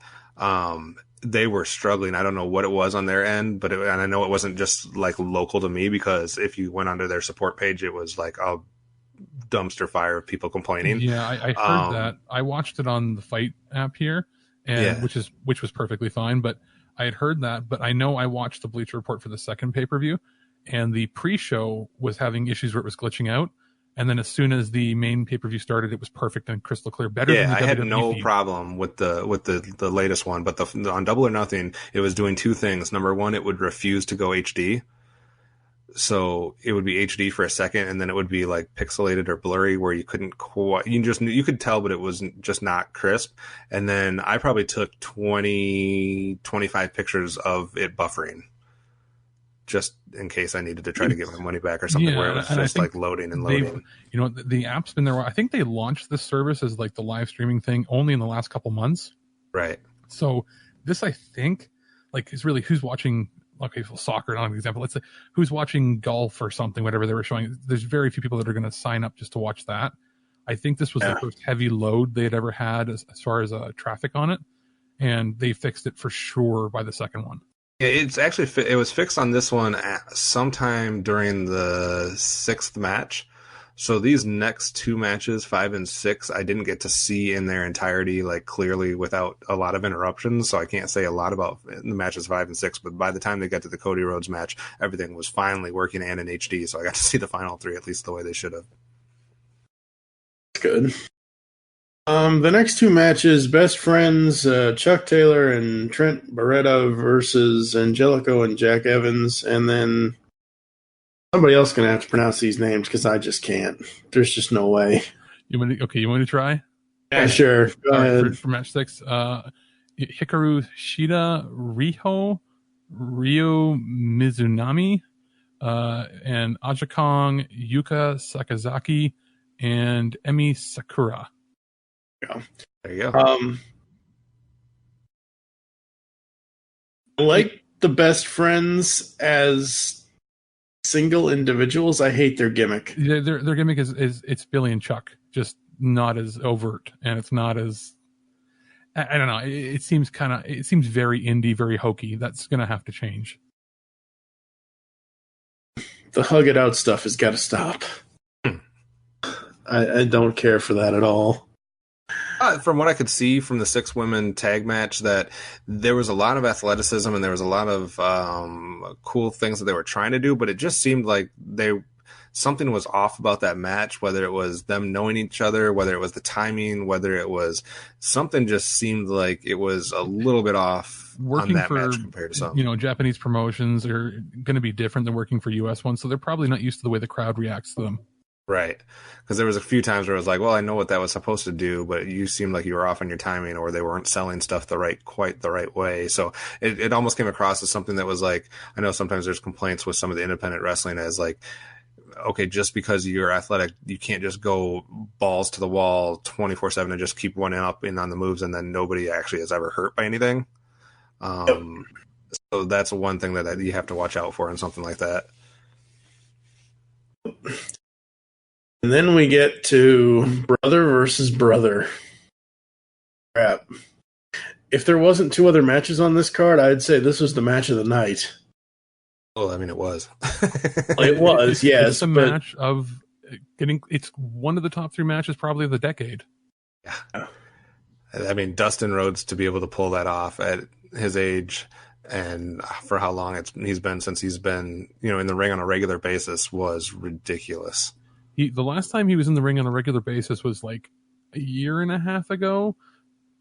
They were struggling. I don't know what it was on their end, and I know it wasn't just like local to me, because if you went onto their support page, it was like a dumpster fire of people complaining. Yeah, I heard that. I watched it on the Fight app here, and which was perfectly fine. But I had heard that. But I know I watched the Bleacher Report for the second pay-per-view, and the pre-show was having issues where it was glitching out. And then as soon as the main pay-per-view started, it was perfect and crystal clear. Better than the I had WWE no feed. problem with the latest one, but on Double or Nothing, it was doing two things. Number one, it would refuse to go HD. So it would be HD for a second, and then it would be like pixelated or blurry where you couldn't quite, you could tell, but it was just not crisp. And then I probably took 20, 25 pictures of it buffering, just in case I needed to try to get my money back or something, where it was just like loading and loading. The app's been there. I think they launched this service as like the live streaming thing only in the last couple months. Right. So this, I think, like, is really who's watching. Okay, well, soccer, not an example. Let's say who's watching golf or something, whatever they were showing. There's very few people that are going to sign up just to watch that. I think this was the first heavy load they had ever had as far as traffic on it, and they fixed it for sure by the second one. Yeah, it's actually it was fixed on this one sometime during the 6th match. So these next two matches, 5 and 6, I didn't get to see in their entirety, like clearly without a lot of interruptions. So I can't say a lot about the matches 5 and 6. But by the time they got to the Cody Rhodes match, everything was finally working and in HD. So I got to see the final 3 at least the way they should have. Good. The next two matches, Best Friends, Chuck Taylor and Trent Beretta versus Angelico and Jack Evans, and then somebody else going to have to pronounce these names because I just can't. There's just no way. You want to try? Yeah, sure. Go ahead. For match 6, Hikaru Shida, Ryo Mizunami, and Aja Kong, Yuka Sakazaki, and Emi Sakura. Yeah. There you go. I like the Best Friends as single individuals. I hate their gimmick. Their gimmick is it's Billy and Chuck, just not as overt, and it's not as I don't know. It seems very indie, very hokey. That's going to have to change. The hug it out stuff has got to stop. I don't care for that at all. From what I could see from the 6 women tag match, that there was a lot of athleticism and there was a lot of cool things that they were trying to do, but it just seemed like something was off about that match, whether it was them knowing each other, whether it was the timing, whether it was something just seemed like it was a little bit off working on that for, match compared to something. Japanese promotions are going to be different than working for US ones, so they're probably not used to the way the crowd reacts to them. Right. Because there was a few times where I was like, well, I know what that was supposed to do, but you seemed like you were off on your timing, or they weren't selling stuff quite the right way. So it almost came across as something that was like, I know sometimes there's complaints with some of the independent wrestling as like, okay, just because you're athletic, you can't just go balls to the wall 24/7 and just keep running up in on the moves, and then nobody actually is ever hurt by anything. So that's one thing that you have to watch out for in something like that. And then we get to brother versus brother. Crap. If there wasn't 2 other matches on this card, I'd say this was the match of the night. Well, I mean, it was. It was, yes. It's a match of it's one of the top 3 matches probably of the decade. Yeah. I mean, Dustin Rhodes to be able to pull that off at his age and for how long he's been since he's been, in the ring on a regular basis was ridiculous. The last time he was in the ring on a regular basis was like a year and a half ago,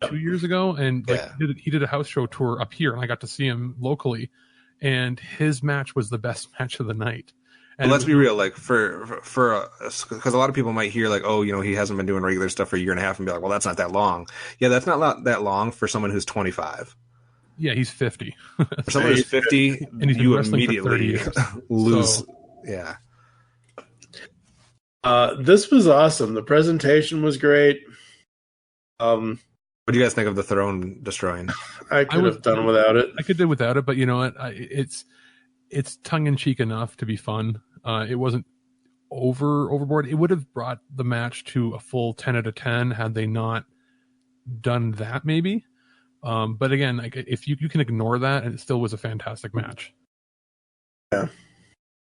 2 years ago, and he did a house show tour up here, and I got to see him locally, and his match was the best match of the night. And let's be real, like for because a lot of people might hear like, oh, he hasn't been doing regular stuff for a year and a half, and be like, well, that's not that long. Yeah, that's not that long for someone who's 25. Yeah, he's 50. For someone who's 50, and he's been wrestling for 30 immediately years. lose. So, yeah. This was awesome. The presentation was great. What do you guys think of the throne destroying? I could have done without it. I could do without it, but you know what? It's tongue in cheek enough to be fun. It wasn't overboard. It would have brought the match to a full 10 out of 10 had they not done that, maybe. But again, like if you can ignore that, and it still was a fantastic match. Yeah.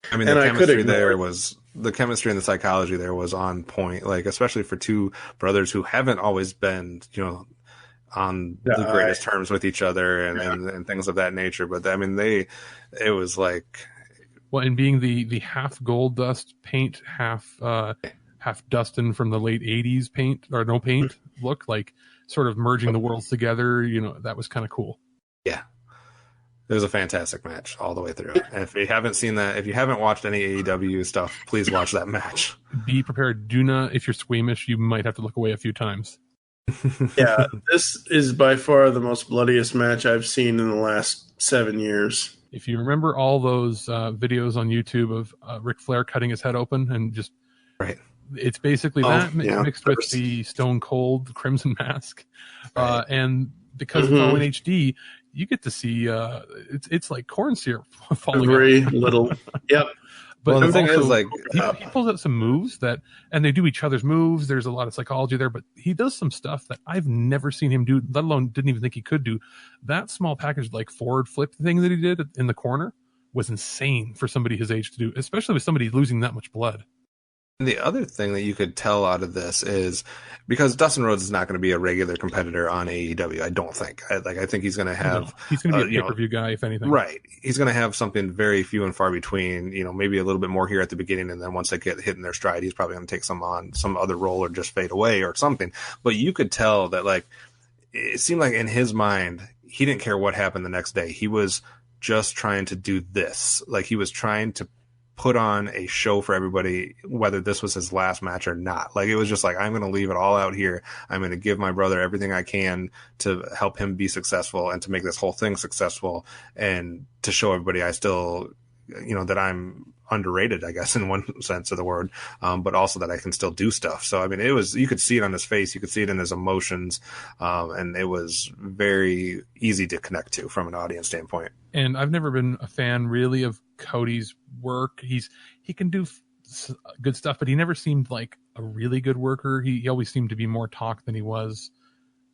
I mean, the chemistry and the psychology there was on point, like especially for 2 brothers who haven't always been, on the greatest terms with each other and things of that nature. But I mean, it was like, well, and being the half Gold Dust paint, half Dustin from the late 80s paint or no paint look, like sort of merging the worlds together, that was kind of cool. Yeah. It was a fantastic match all the way through. And if you haven't seen that, if you haven't watched any AEW stuff, please watch that match. Be prepared. Do not, if you're squeamish, you might have to look away a few times. Yeah, this is by far the most bloodiest match I've seen in the last 7 years. If you remember all those videos on YouTube of Ric Flair cutting his head open and just... Right. It's basically mixed with the Stone Cold Crimson Mask. Right. And because it's all in HD... you get to see it's like corn syrup falling very out. Little. Yep. But the thing is, like, he pulls out some moves and they do each other's moves. There's a lot of psychology there, but he does some stuff that I've never seen him do, let alone didn't even think he could do. That small package, like forward flip thing that he did in the corner, was insane for somebody his age to do, especially with somebody losing that much blood. And the other thing that you could tell out of this is because Dustin Rhodes is not going to be a regular competitor on AEW, I don't think. I think he's going to have... he's going to be a pay-per-view guy, if anything. Right. He's going to have something very few and far between, maybe a little bit more here at the beginning, and then once they get hit in their stride, he's probably going to take some other role or just fade away or something. But you could tell that, like, it seemed like in his mind, he didn't care what happened the next day. He was just trying to do this. Like, he was trying to put on a show for everybody, whether this was his last match or not. Like, it was just like, I'm going to leave it all out here. I'm going to give my brother everything I can to help him be successful and to make this whole thing successful and to show everybody I still, that I'm underrated, I guess, in one sense of the word, but also that I can still do stuff. So, I mean, you could see it on his face, you could see it in his emotions, and it was very easy to connect to from an audience standpoint. And I've never been a fan really of Cody's work. He can do good stuff, but he never seemed like a really good worker. He always seemed to be more talk than he was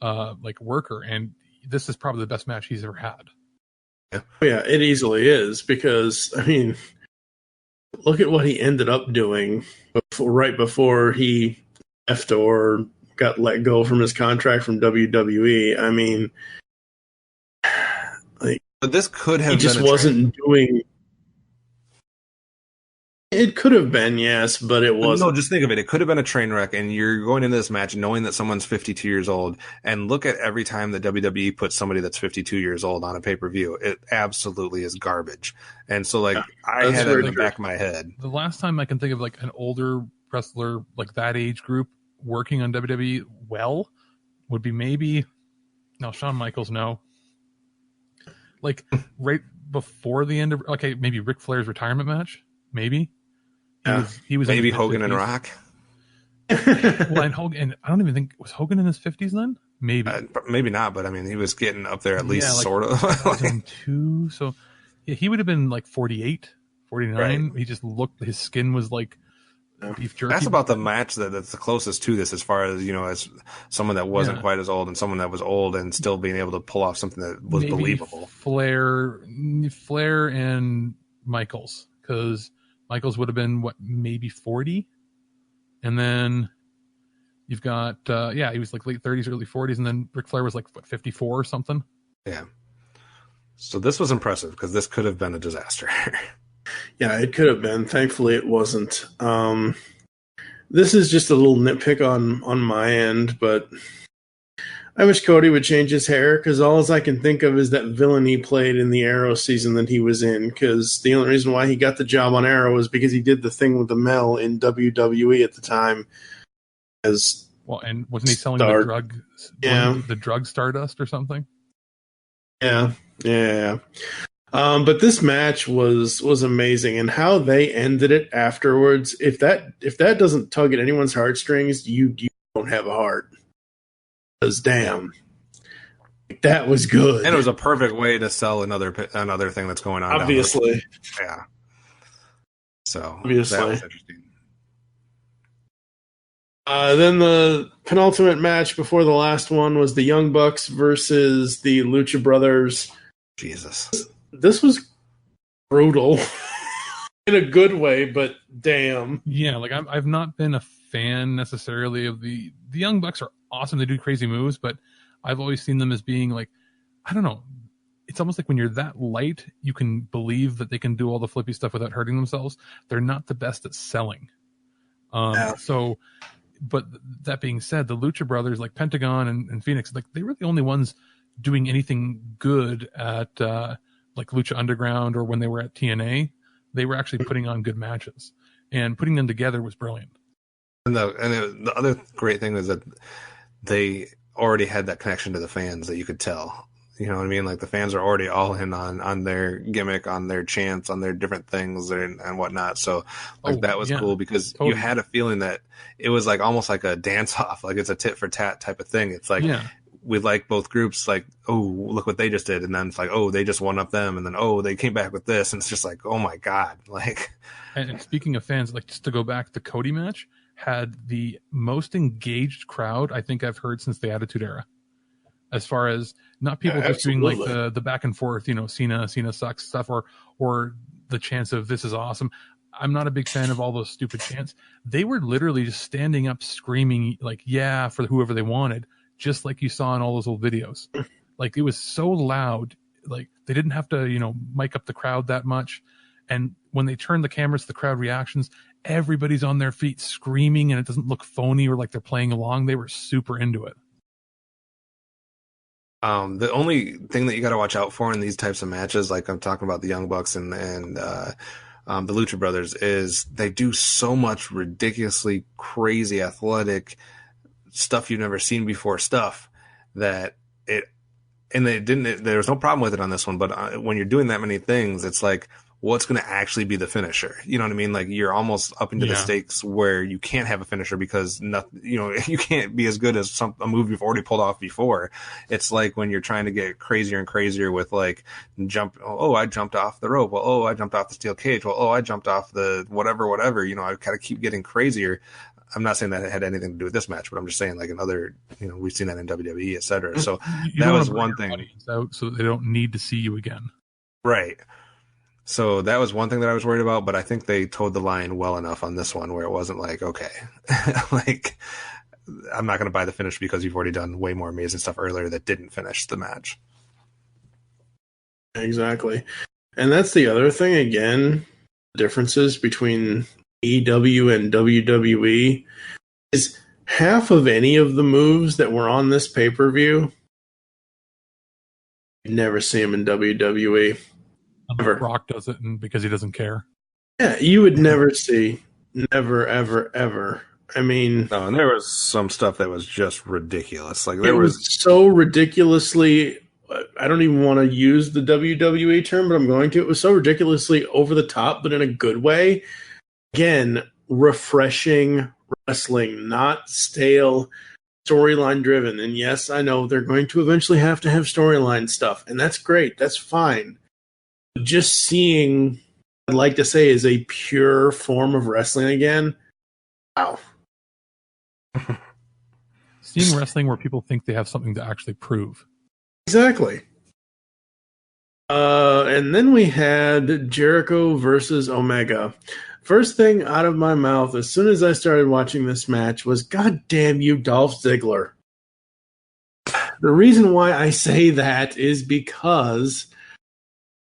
like worker. And this is probably the best match he's ever had. Yeah, it easily is, because, I mean, look at what he ended up doing right before he left or got let go from his contract from WWE. I mean, like, but this could have he just wasn't doing. It could have been, yes, but it wasn't. No, just think of it. It could have been a train wreck, and you're going into this match knowing that someone's 52 years old, and look at every time the WWE puts somebody that's 52 years old on a pay-per-view. It absolutely is garbage. And so, like, I had it in the back of my head. The last time I can think of, like, an older wrestler, like that age group, working on WWE well would be maybe, no, Shawn Michaels, no. Like, right before the end of, okay, maybe Ric Flair's retirement match, maybe. He was maybe Hogan 50s. And Rock. Well, and Hogan, I don't even think, was Hogan in his 50s then? Maybe. Maybe not, but I mean, he was getting up there at least, like, sort of. 2002, so yeah, he would have been like 48, 49. Right. He just looked, his skin was like beef jerky. That's about the match that's the closest to this, as far as, you know, as someone that wasn't quite as old and someone that was old and still being able to pull off something that was maybe believable. Flair and Michaels, because Michaels would have been, what, maybe 40? And then you've got, he was like late 30s, early 40s, and then Ric Flair was like, what, 54 or something? Yeah. So this was impressive, because this could have been a disaster. Yeah, it could have been. Thankfully, it wasn't. This is just a little nitpick on my end, but I wish Cody would change his hair, because all I can think of is that villain he played in the Arrow season that he was in, because the only reason why he got the job on Arrow was because he did the thing with the Mel in WWE at the time. And wasn't he selling the drug? Yeah, the drug Stardust or something. Yeah. But this match was amazing, and how they ended it afterwards. If that doesn't tug at anyone's heartstrings, you don't have a heart. Because damn, that was good, and it was a perfect way to sell another thing that's going on. Obviously, yeah. So obviously, that was interesting. Then the penultimate match before the last one was the Young Bucks versus the Lucha Brothers. Jesus, this was brutal in a good way, but damn. Yeah, like I've not been a fan necessarily of the Young Bucks. Are awesome. They do crazy moves, but I've always seen them as being like, I don't know. It's almost like when you're that light, you can believe that they can do all the flippy stuff without hurting themselves. They're not the best at selling. So, but that being said, the Lucha Brothers, like Pentagon and Phoenix, like they were the only ones doing anything good at like Lucha Underground, or when they were at TNA, they were actually putting on good matches, and putting them together was brilliant. And the other great thing was that they already had that connection to the fans that you could tell. You know what I mean? Like the fans are already all in on their gimmick, on their chants, on their different things and whatnot. So like that was cool, because you had a feeling that it was like almost like a dance off, like it's a tit for tat type of thing. It's like we like both groups, like, oh, look what they just did, and then it's like, oh, they just one up them, and then oh, they came back with this, and it's just like, oh my god, like. And speaking of fans, like just to go back, the Cody match had the most engaged crowd I think I've heard since the Attitude Era. As far as not people just doing like the back and forth, you know, Cena sucks stuff, or the chants of this is awesome. I'm not a big fan of all those stupid chants. They were literally just standing up screaming like, yeah, for whoever they wanted, just like you saw in all those old videos. Like it was so loud. Like they didn't have to, you know, mic up the crowd that much. And when they turned the cameras to the crowd reactions, everybody's on their feet screaming, and it doesn't look phony or like they're playing along. They were super into it. The only thing that you got to watch out for in these types of matches, like I'm talking about the Young Bucks and the Lucha Brothers, is they do so much ridiculously crazy athletic stuff you've never seen before stuff that there was no problem with it on this one. But when you're doing that many things, it's like, what's going to actually be the finisher. You know what I mean? Like, you're almost up into the stakes where you can't have a finisher because nothing, you know, you can't be as good as a move you've already pulled off before. It's like when you're trying to get crazier and crazier with like I jumped off the rope. Well, I jumped off the steel cage. Well, I jumped off the whatever, you know, I kind of keep getting crazier. I'm not saying that it had anything to do with this match, but I'm just saying, like, in other, you know, we've seen that in WWE, et cetera. So that was one thing. Out so they don't need to see you again. Right. So that was one thing that I was worried about, but I think they towed the line well enough on this one where it wasn't like, okay, like, I'm not going to buy the finish because you've already done way more amazing stuff earlier that didn't finish the match. Exactly. And that's the other thing, again, differences between AEW and WWE is half of any of the moves that were on this pay-per-view, you never see them in WWE. Never. Brock does it because he doesn't care. Yeah, you would never see. Never, ever, ever. I mean... No, and there was some stuff that was just ridiculous. Like, there was so ridiculously... I don't even want to use the WWE term, but I'm going to. It was so ridiculously over the top, but in a good way. Again, refreshing wrestling, not stale, storyline driven. And yes, I know they're going to eventually have to have storyline stuff, and that's great. That's fine. Just seeing, I'd like to say, is a pure form of wrestling again. Wow. Seeing wrestling where people think they have something to actually prove. Exactly. And then we had Jericho versus Omega. First thing out of my mouth as soon as I started watching this match was, God damn you, Dolph Ziggler. The reason why I say that is because,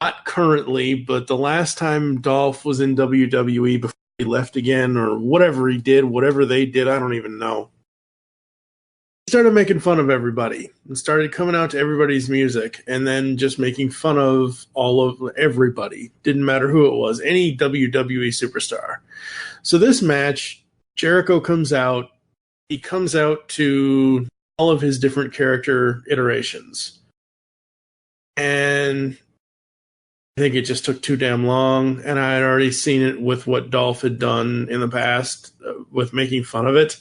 not currently, but the last time Dolph was in WWE before he left again, or whatever he did, whatever they did, I don't even know. He started making fun of everybody and started coming out to everybody's music and then just making fun of all of everybody. Didn't matter who it was, any WWE superstar. So this match, Jericho comes out. He comes out to all of his different character iterations. And I think it just took too damn long. And I had already seen it with what Dolph had done in the past with making fun of it.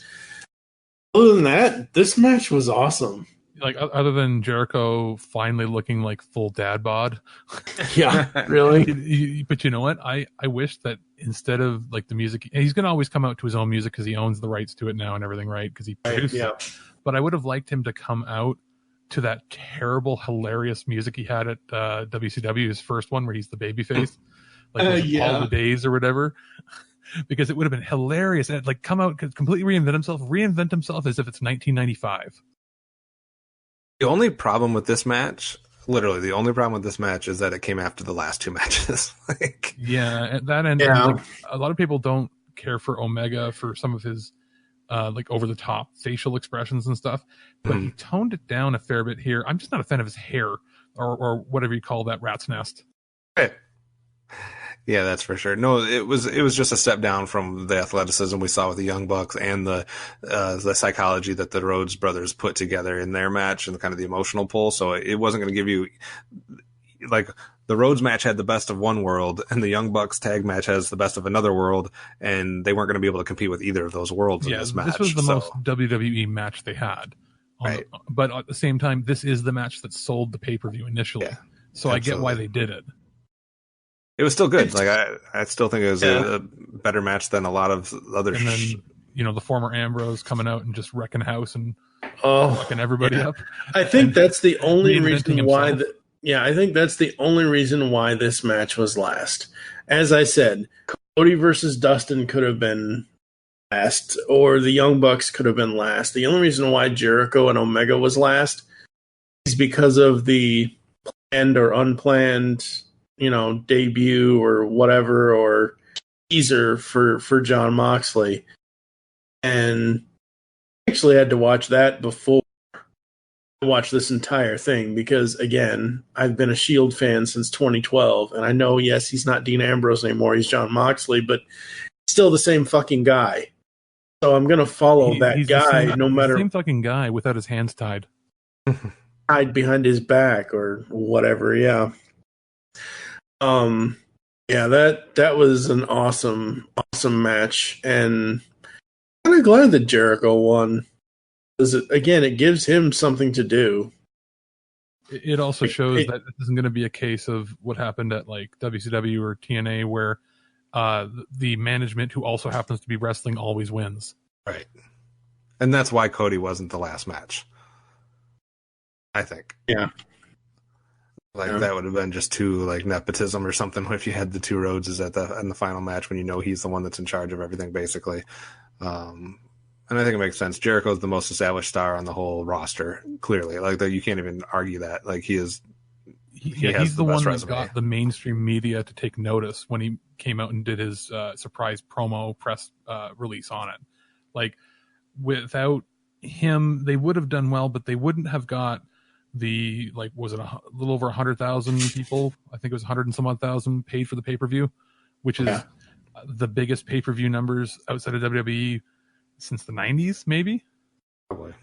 Other than that, this match was awesome. Like, other than Jericho finally looking like full dad bod. Yeah, really? But you know what? I wish that instead of like the music, he's going to always come out to his own music because he owns the rights to it now and everything, right? Because he produced it. But I would have liked him to come out to that terrible, hilarious music he had at WCW, his first one where he's the babyface. Like All the Days or whatever. Because it would have been hilarious and like come out completely reinvent himself as if it's 1995. The only problem with this match, literally the only problem with this match, is that it came after the last two matches. Like, at that end, like, a lot of people don't care for Omega for some of his like over the top facial expressions and stuff, but he toned it down a fair bit here. I'm just not a fan of his hair or whatever you call that rat's nest. Right. Yeah, that's for sure. No, it was just a step down from the athleticism we saw with the Young Bucks and the psychology that the Rhodes brothers put together in their match and kind of the emotional pull. So it wasn't going to give you, like, the Rhodes match had the best of one world and the Young Bucks tag match has the best of another world, and they weren't going to be able to compete with either of those worlds in this match. This was the most WWE match they had. Right. But at the same time, this is the match that sold the pay-per-view initially. Yeah, so absolutely. I get why they did it. It was still good. Like I still think it was a better match than a lot of other. And then the former Ambrose coming out and just wrecking house and fucking everybody up. I think that's the only reason why. I think that's the only reason why this match was last. As I said, Cody versus Dustin could have been last, or the Young Bucks could have been last. The only reason why Jericho and Omega was last is because of the planned or unplanned, debut or whatever, or teaser for Jon Moxley. And I actually had to watch that before I watched this entire thing because, again, I've been a Shield fan since 2012, and I know, yes, he's not Dean Ambrose anymore, he's Jon Moxley, but still the same fucking guy. So I'm going to follow that guy no matter... The same fucking guy without his hands tied. Tied behind his back or whatever, yeah. Yeah, that was an awesome match, and I'm kind of glad that Jericho won. Because it gives him something to do. It also shows that this isn't going to be a case of what happened at like WCW or TNA, where the management, who also happens to be wrestling, always wins. Right, and that's why Cody wasn't the last match. I think. Yeah. That would have been just too like nepotism or something if you had the two Rhodeses in the final match when you know he's the one that's in charge of everything basically. And I think it makes sense. Jericho's the most established star on the whole roster, clearly. Like that, you can't even argue that. Like he has he's the one resume. that got the mainstream media to take notice when he came out and did his surprise promo press release on it. Like without him, they would have done well, but they wouldn't have got the was it a little over 100,000 people? I think it was 100 and some odd thousand paid for the pay-per-view, which is the biggest pay-per-view numbers outside of WWE since the 90s, maybe. Probably.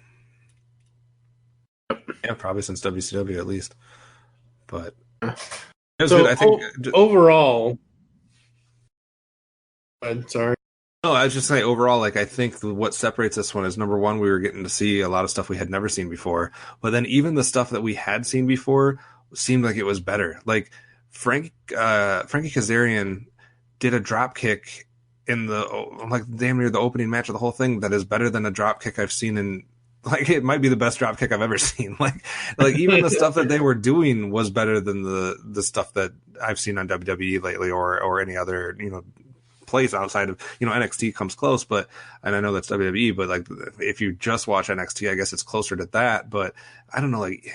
Yeah, probably since WCW at least. But it was good. I think overall. I'm sorry. No, I was just saying overall, like I think what separates this one is number one, we were getting to see a lot of stuff we had never seen before. But then even the stuff that we had seen before seemed like it was better. Like Frankie Kazarian did a drop kick in the damn near the opening match of the whole thing that is better than a drop kick I've seen in. Like it might be the best drop kick I've ever seen. Like even the stuff that they were doing was better than the stuff that I've seen on WWE lately or any other place outside of NXT comes close, and I know that's WWE, but like if you just watch NXT, I guess it's closer to that. But I don't know, like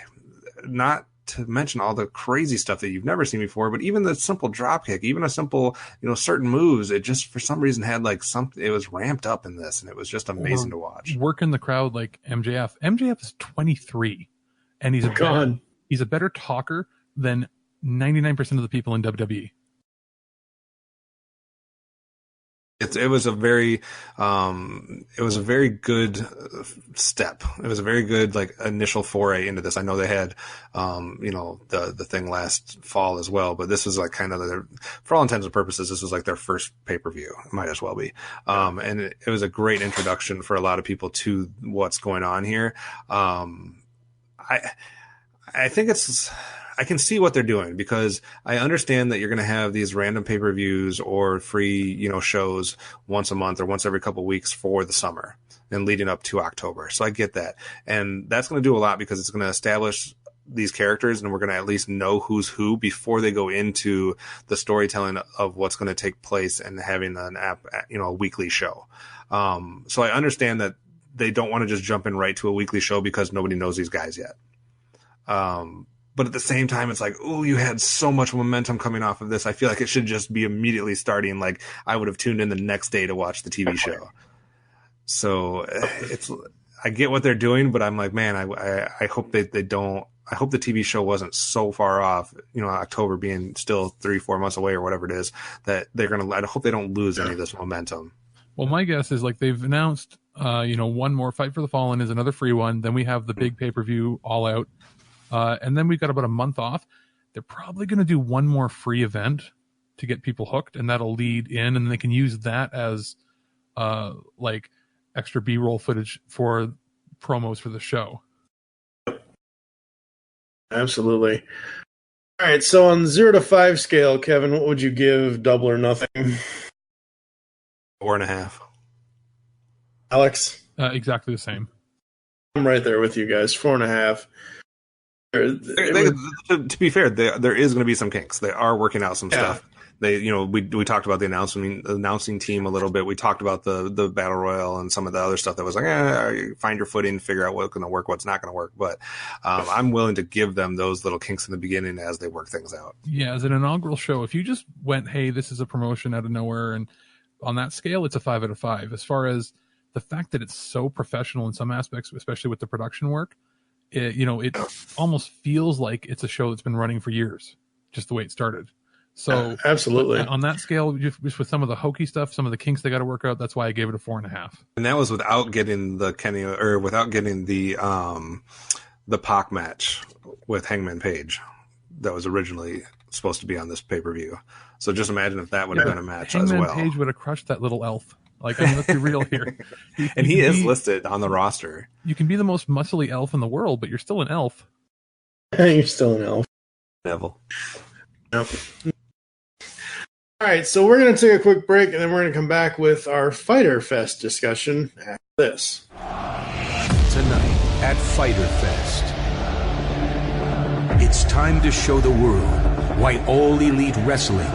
not to mention all the crazy stuff that you've never seen before, but even the simple drop kick, even a simple certain moves, it just for some reason had like something. It was ramped up in this, and it was just amazing to watch. Working the crowd like MJF. MJF is 23, and he's a better talker than 99% of the people in WWE. It was a very good step. It was a very good like initial foray into this. I know they had the thing last fall as well, but this was like kind of for all intents and purposes, this was like their first pay-per-view. It might as well be. And it was a great introduction for a lot of people to what's going on here. I think I can see what they're doing because I understand that you're going to have these random pay-per-views or free, shows once a month or once every couple of weeks for the summer and leading up to October. So I get that. And that's going to do a lot because it's going to establish these characters and we're going to at least know who's who before they go into the storytelling of what's going to take place and having a weekly show. So I understand that they don't want to just jump in right to a weekly show because nobody knows these guys yet. But at the same time, it's like, oh, you had so much momentum coming off of this. I feel like it should just be immediately starting. Like I would have tuned in the next day to watch the TV show. So I get what they're doing, but I'm like, man, I hope they don't. I hope the TV show wasn't so far off, October being still 3-4 months away or whatever it is, that I hope they don't lose any of this momentum. Well, my guess is like they've announced, one more Fight for the Fallen is another free one. Then we have the big pay-per-view All Out. And then we've got about a month off. They're probably going to do one more free event to get people hooked, and that'll lead in, and they can use that as like extra B-roll footage for promos for the show. Absolutely. All right, so on 0 to 5 scale, Kevin, what would you give Double or Nothing? 4.5. Alex? Exactly the same. I'm right there with you guys. 4.5. To be fair, there is going to be some kinks. They are working out some stuff. They, we talked about the announcing team a little bit. We talked about the battle royal and some of the other stuff that was like, find your footing, figure out what's going to work, what's not going to work. But I'm willing to give them those little kinks in the beginning as they work things out. Yeah, as an inaugural show, if you just went, hey, this is a promotion out of nowhere, and on that scale, it's a 5 out of 5. As far as the fact that it's so professional in some aspects, especially with the production work. It almost feels like it's a show that's been running for years, just the way it started. So absolutely on that scale, just with some of the hokey stuff, some of the kinks they got to work out. That's why I gave it a 4.5. And that was without getting the without getting the Pac match with Hangman Page. that was originally supposed to be on this pay-per-view. So just imagine if that would have been a match as Hangman well. Page would have crushed that little elf. Like, I mean, let's be real here. And he is listed on the roster. You can be the most muscly elf in the world, but you're still an elf. You're still an elf. Neville. Yep. All right, so we're going to take a quick break, and then we're going to come back with our Fyter Fest discussion after this. Tonight at Fyter Fest, it's time to show the world why All Elite Wrestling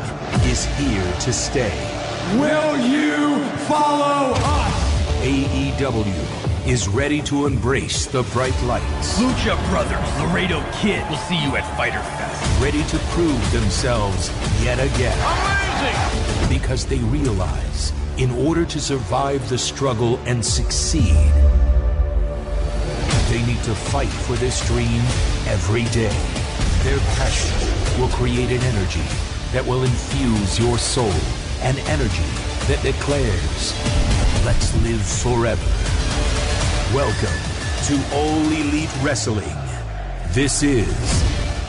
is here to stay. Will you follow us? AEW is ready to embrace the bright lights. Lucha Brothers, Laredo Kid. We'll see you at Fyter Fest. Ready to prove themselves yet again. Amazing! Because they realize, in order to survive the struggle and succeed, they need to fight for this dream every day. Their passion will create an energy that will infuse your soul, an energy that declares, let's live forever. Welcome to All Elite Wrestling. This is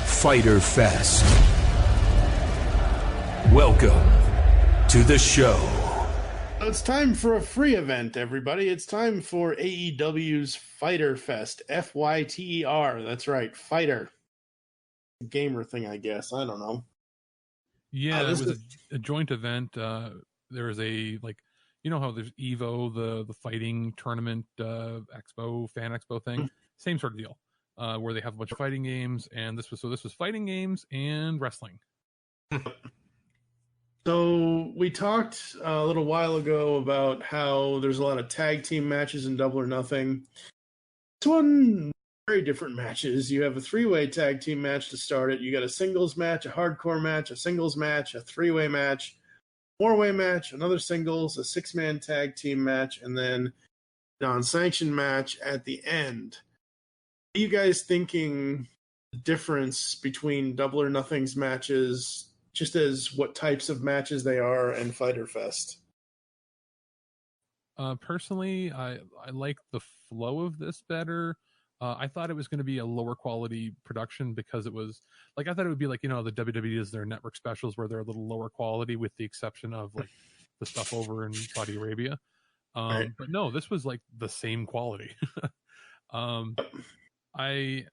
Fyter Fest. Welcome to the show. It's time for a free event, everybody. It's time for AEW's Fyter Fest. Fyter. That's right, Fighter. Gamer thing, I guess. I don't know. Yeah, it was a joint event. There was a, like, you know how there's Evo, the fighting tournament expo, fan expo thing? Mm-hmm. Same sort of deal, where they have a bunch of fighting games, and this was fighting games and wrestling. So we talked a little while ago about how there's a lot of tag team matches in Double or Nothing. This one, very different matches. You have a three-way tag team match to start it. You got a singles match, a hardcore match, a singles match, a three-way match, four-way match, another singles, a six-man tag team match, and then non-sanctioned match at the end. What are you guys thinking the difference between Double or Nothing's matches, just as what types of matches they are, and Fyter Fest? Personally, I like the flow of this better. I thought it was going to be a lower quality production because it was like, I thought it would be like, you know, the WWE does their network specials where they're a little lower quality with the exception of like the stuff over in Saudi Arabia. Right. But no, this was like the same quality. I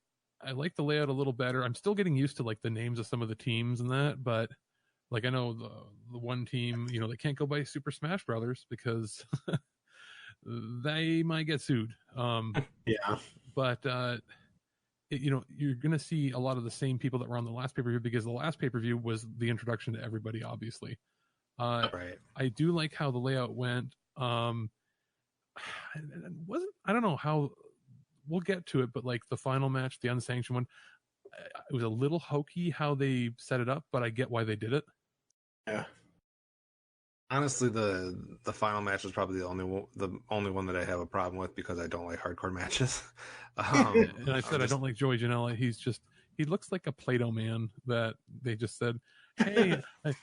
like the layout a little better. I'm still getting used to like the names of some of the teams and that, but like I know the one team, you know, they can't go by Super Smash Brothers because they might get sued. Yeah. But you know, you're going to see a lot of the same people that were on the last pay-per-view because the last pay-per-view was the introduction to everybody, obviously. Right. I do like how the layout went. I don't know how we'll get to it, but like the final match, the unsanctioned one, it was a little hokey how they set it up, but I get why they did it. Yeah. Honestly, the final match was probably the only one that I have a problem with because I don't like hardcore matches. And I said I don't like Joey Janela. He looks like a Play-Doh man that they just said, hey,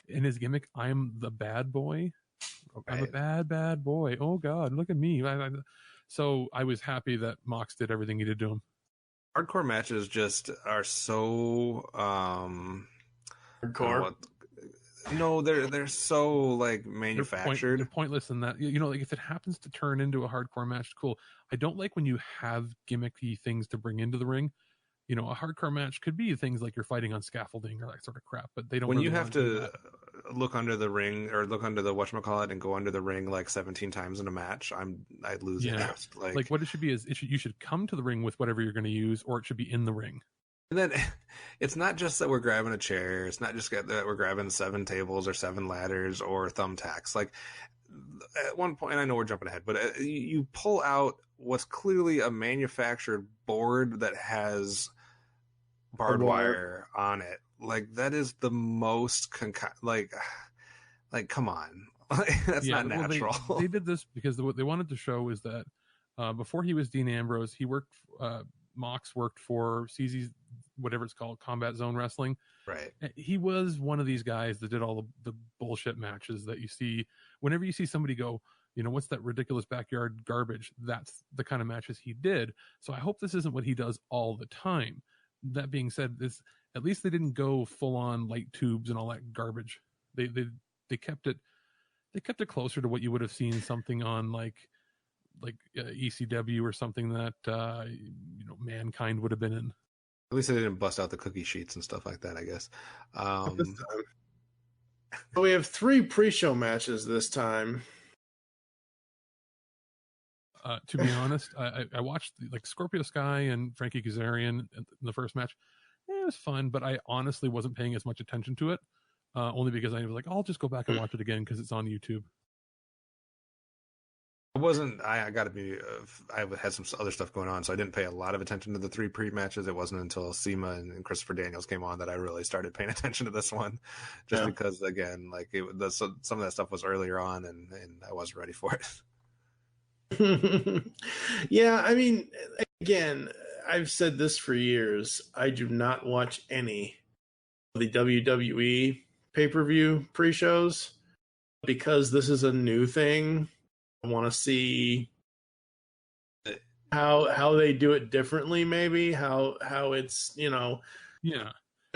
in his gimmick, I'm the bad boy. I'm a bad boy. Oh God, look at me. So I was happy that Mox did everything he did to him. Hardcore matches just are so hardcore. No, they're so like manufactured. They're pointless in that, you know, like if it happens to turn into a hardcore match, cool. I don't like when you have gimmicky things to bring into the ring. You know, a hardcore match could be things like you're fighting on scaffolding or that sort of crap, but they don't. When really you have to look under the ring or look under the whatchamacallit and go under the ring like 17 times in a match, I'd lose interest. Like what it should be is you should come to the ring with whatever you're going to use, or it should be in the ring. And then it's not just that we're grabbing a chair. It's not just that we're grabbing 7 tables or 7 ladders or thumbtacks. Like at one point, and I know we're jumping ahead, but you pull out what's clearly a manufactured board that has barbed wire on it. Like that is the most like come on. That's not natural. They did this because what they wanted to show is that before he was Dean Ambrose, he worked Mox worked for CZ's, whatever it's called, Combat Zone Wrestling. Right. He was one of these guys that did all the bullshit matches that you see. Whenever you see somebody go, you know, what's that ridiculous backyard garbage? That's the kind of matches he did. So I hope this isn't what he does all the time. That being said, at least they didn't go full on light tubes and all that garbage. They kept it closer to what you would have seen something on like ECW or something that Mankind would have been in. At least they didn't bust out the cookie sheets and stuff like that, I guess. We have 3 pre-show matches this time. To be honest, I watched like Scorpio Sky and Frankie Kazarian in the first match. It was fun, but I honestly wasn't paying as much attention to it, only because I was like, I'll just go back and watch it again because it's on YouTube. It wasn't. I got to be. I had some other stuff going on, so I didn't pay a lot of attention to the 3 pre-matches. It wasn't until SEMA and Christopher Daniels came on that I really started paying attention to this one, just because again, like some of that stuff was earlier on, and I wasn't ready for it. Yeah, I mean, again, I've said this for years. I do not watch any of the WWE pay-per-view pre-shows because this is a new thing. I want to see how they do it differently, maybe how it's to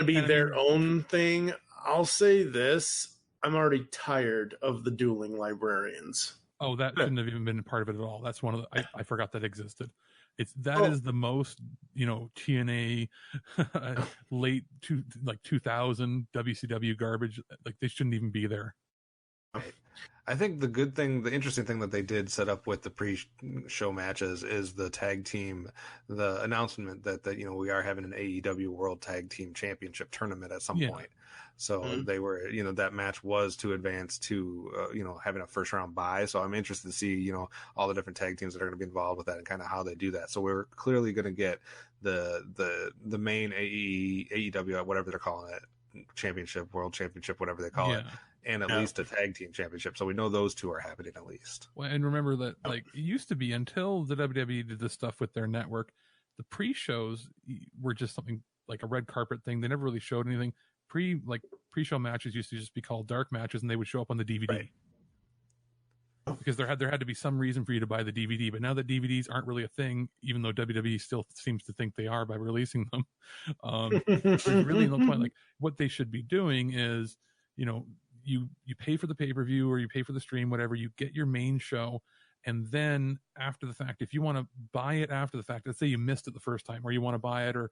be their own thing. I'll say this: I'm already tired of the dueling librarians. Oh, that shouldn't have even been part of it at all. That's one of the I forgot that existed. That is the most TNA late 2000 WCW garbage. Like they shouldn't even be there. I think the interesting thing that they did set up with the pre-show matches is the tag team, the announcement that we are having an AEW World Tag Team Championship tournament at some point. So they were, that match was to advance to, having a first round bye. So I'm interested to see, all the different tag teams that are going to be involved with that and kind of how they do that. So we're clearly going to get the main AEW, whatever they're calling it, championship, world championship, whatever they call it. And at least a tag team championship. So we know those 2 are happening at least. Well, and remember that it used to be until the WWE did this stuff with their network, the pre-shows were just something like a red carpet thing. They never really showed anything. Pre-show matches used to just be called dark matches, and they would show up on the DVD. Right. Because there had to be some reason for you to buy the DVD. But now that DVDs aren't really a thing, even though WWE still seems to think they are by releasing them, there's really no point. Like what they should be doing is, you pay for the pay-per-view or you pay for the stream, whatever, you get your main show. And then after the fact, if you want to buy it after the fact, let's say you missed it the first time or you want to buy it or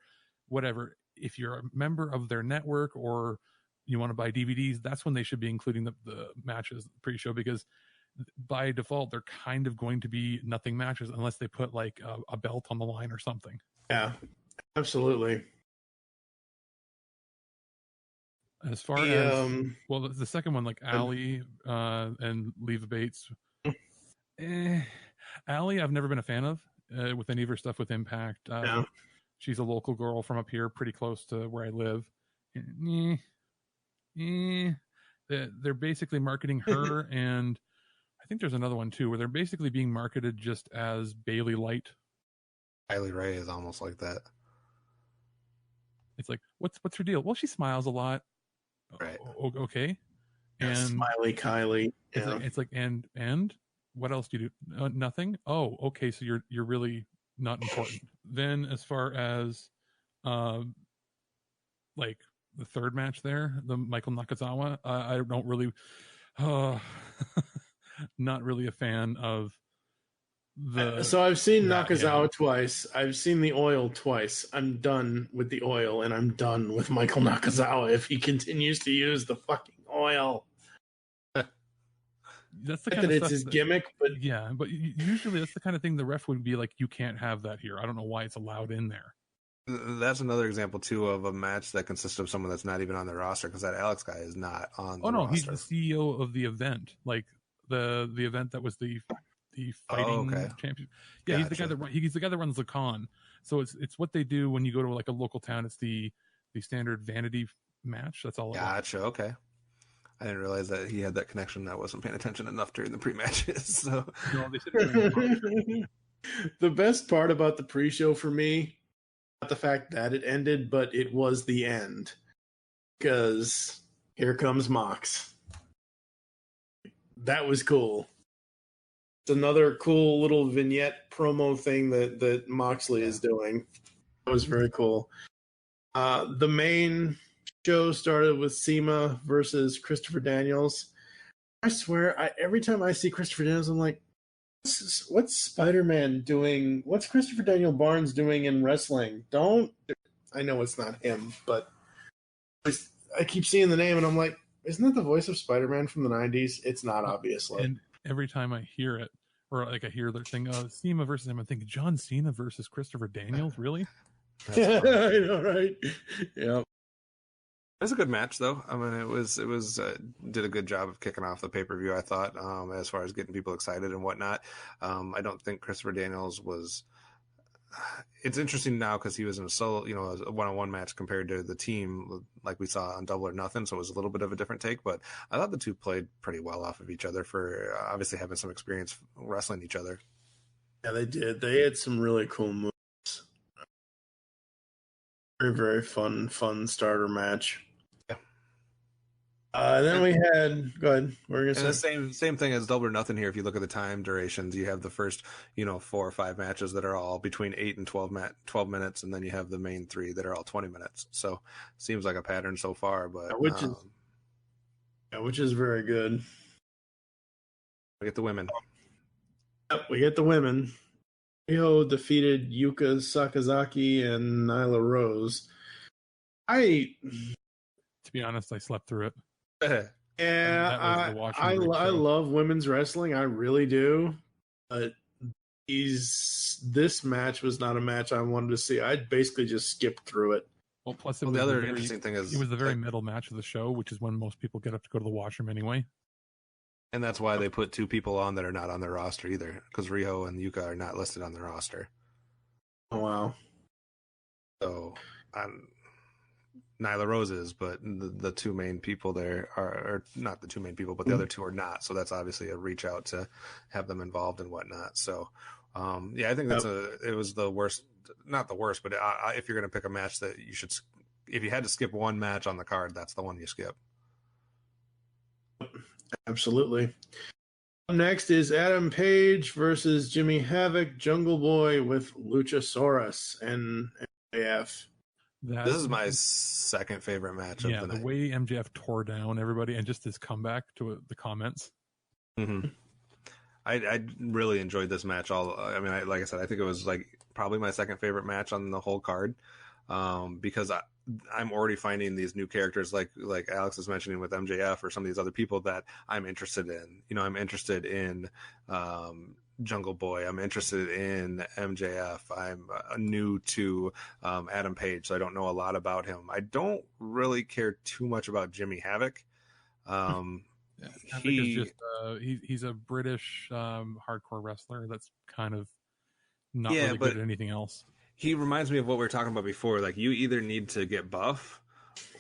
whatever, if you're a member of their network or you want to buy DVDs, that's when they should be including the matches pre-show, because by default, they're kind of going to be nothing matches unless they put like a belt on the line or something. Yeah, absolutely. As far as the second one, like Allie and Leva Bates, Allie, I've never been a fan of with any of her stuff with Impact. She's a local girl from up here, pretty close to where I live. They're basically marketing her, and I think there's another one too, where they're basically being marketed just as Bailey Light. Kylie Ray is almost like that. It's like, what's her deal? Well, she smiles a lot. Right. Okay. And Smiley Kylie. It's like and what else do you do? Nothing. Oh, okay. So you're really not important. Then as far as like the third match there, the Michael Nakazawa, I don't really not really a fan of the. So I've seen Nakazawa twice. I've seen the oil twice. I'm done with the oil, and I'm done with Michael Nakazawa if he continues to use the fucking oil. That's the kind of it's stuff his gimmick, but but usually that's the kind of thing the ref would be like, you can't have that here. I don't know why it's allowed in there. That's another example too of a match that consists of someone that's not even on the roster, because that Alex guy is not on the roster. He's the CEO of the event, like the event that was the fighting champion. Yeah, gotcha. He's the guy that runs the con. So it's what they do when you go to like a local town. It's the standard vanity match. That's all. Gotcha. Okay. I didn't realize that he had that connection. I wasn't paying attention enough during the pre-matches. So the best part about the pre-show for me, not the fact that it ended, but it was the end, because here comes Mox. That was cool. It's another cool little vignette promo thing that Moxley is doing. That was very cool. The main show started with Sema versus Christopher Daniels. I swear, every time I see Christopher Daniels, I'm like, what's Spider-Man doing? What's Christopher Daniel Barnes doing in wrestling? I know it's not him, but I keep seeing the name, and I'm like, isn't that the voice of Spider-Man from the 90s? It's not, obviously. And every time I hear it, or like I hear their thing, Cena versus him, I think John Cena versus Christopher Daniels, really? Yeah, I know, right? Yeah. It was a good match, though. I mean, it was did a good job of kicking off the pay-per-view, I thought, as far as getting people excited and whatnot. I don't think Christopher Daniels was. It's interesting now because he was in a solo, a one-on-one match compared to the team, like we saw on Double or Nothing. So it was a little bit of a different take, but I thought the two played pretty well off of each other for obviously having some experience wrestling each other. Yeah, they did. They had some really cool moves. Very, very fun starter match. Then we had, go ahead. What were you gonna say? The same thing as Double or Nothing here. If you look at the time durations, you have the first, 4 or 5 matches that are all between 8 and 12 minutes, and then you have the main 3 that are all 20 minutes. So seems like a pattern so far, but which is very good. We get the women. Yep, we get the women. Riho defeated Yuka Sakazaki and Nyla Rose. To be honest, I slept through it. Yeah, I love women's wrestling. I really do. But this match was not a match I wanted to see. I basically just skipped through it. Well, plus the other interesting thing is it was the very middle match of the show, which is when most people get up to go to the washroom anyway. And that's why they put 2 people on that are not on their roster either, because Riho and Yuka are not listed on their roster. Oh, wow. So, Nyla Rose is, but the 2 main people there are not the 2 main people, but the other 2 are not. So that's obviously a reach out to have them involved and whatnot. So, I think it was the worst, not the worst, but if you're going to pick a match that you should, if you had to skip one match on the card, that's the one you skip. Absolutely. Up next is Adam Page versus Jimmy Havoc, Jungle Boy with Luchasaurus and MJF. This is my second favorite match of the night. The way MJF tore down everybody and just his comeback to the comments. Mm-hmm. I really enjoyed this match. Like I said, I think it was like probably my second favorite match on the whole card, because I'm already finding these new characters like Alex is mentioning with MJF or some of these other people that I'm interested in. I'm interested in Jungle Boy. I'm interested in MJF. I'm new to Adam Page, so I don't know a lot about him. I don't really care too much about Jimmy Havoc. He's a British hardcore wrestler that's kind of not really good at anything else. He reminds me of what we were talking about before. Like, you either need to get buff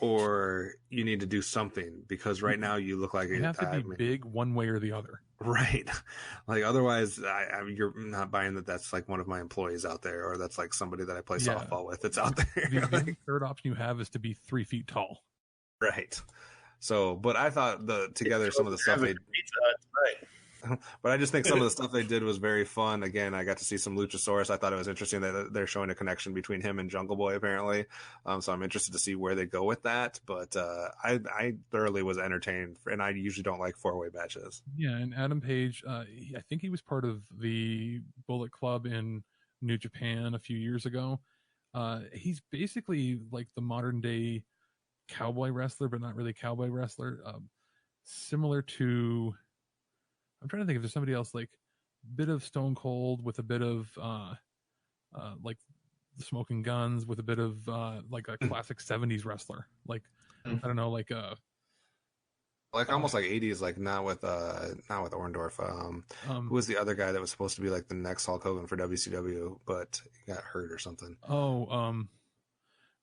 or you need to do something, because right now you look like you have to be big one way or the other. Right. Like, otherwise you're not buying that's like one of my employees out there, or that's like somebody that I play softball with that's out there. The third option you have is to be 3 feet tall. Right. So, but I thought some of the stuff they but I just think some of the stuff they did was very fun. Again, I got to see some Luchasaurus. I thought it was interesting that they're showing a connection between him and Jungle Boy, apparently. So I'm interested to see where they go with that. But I thoroughly was entertained, and I usually don't like 4-way matches. Yeah, and Adam Page, I think he was part of the Bullet Club in New Japan a few years ago. He's basically like the modern day cowboy wrestler, but not really cowboy wrestler. Similar to, I'm trying to think if there's somebody else, like a bit of Stone Cold with a bit of like the Smoking Guns with a bit of like a classic 70s wrestler. Like, I don't know, like almost like 80s, like not with Orndorff. Who was the other guy that was supposed to be like the next Hulk Hogan for WCW, but he got hurt or something?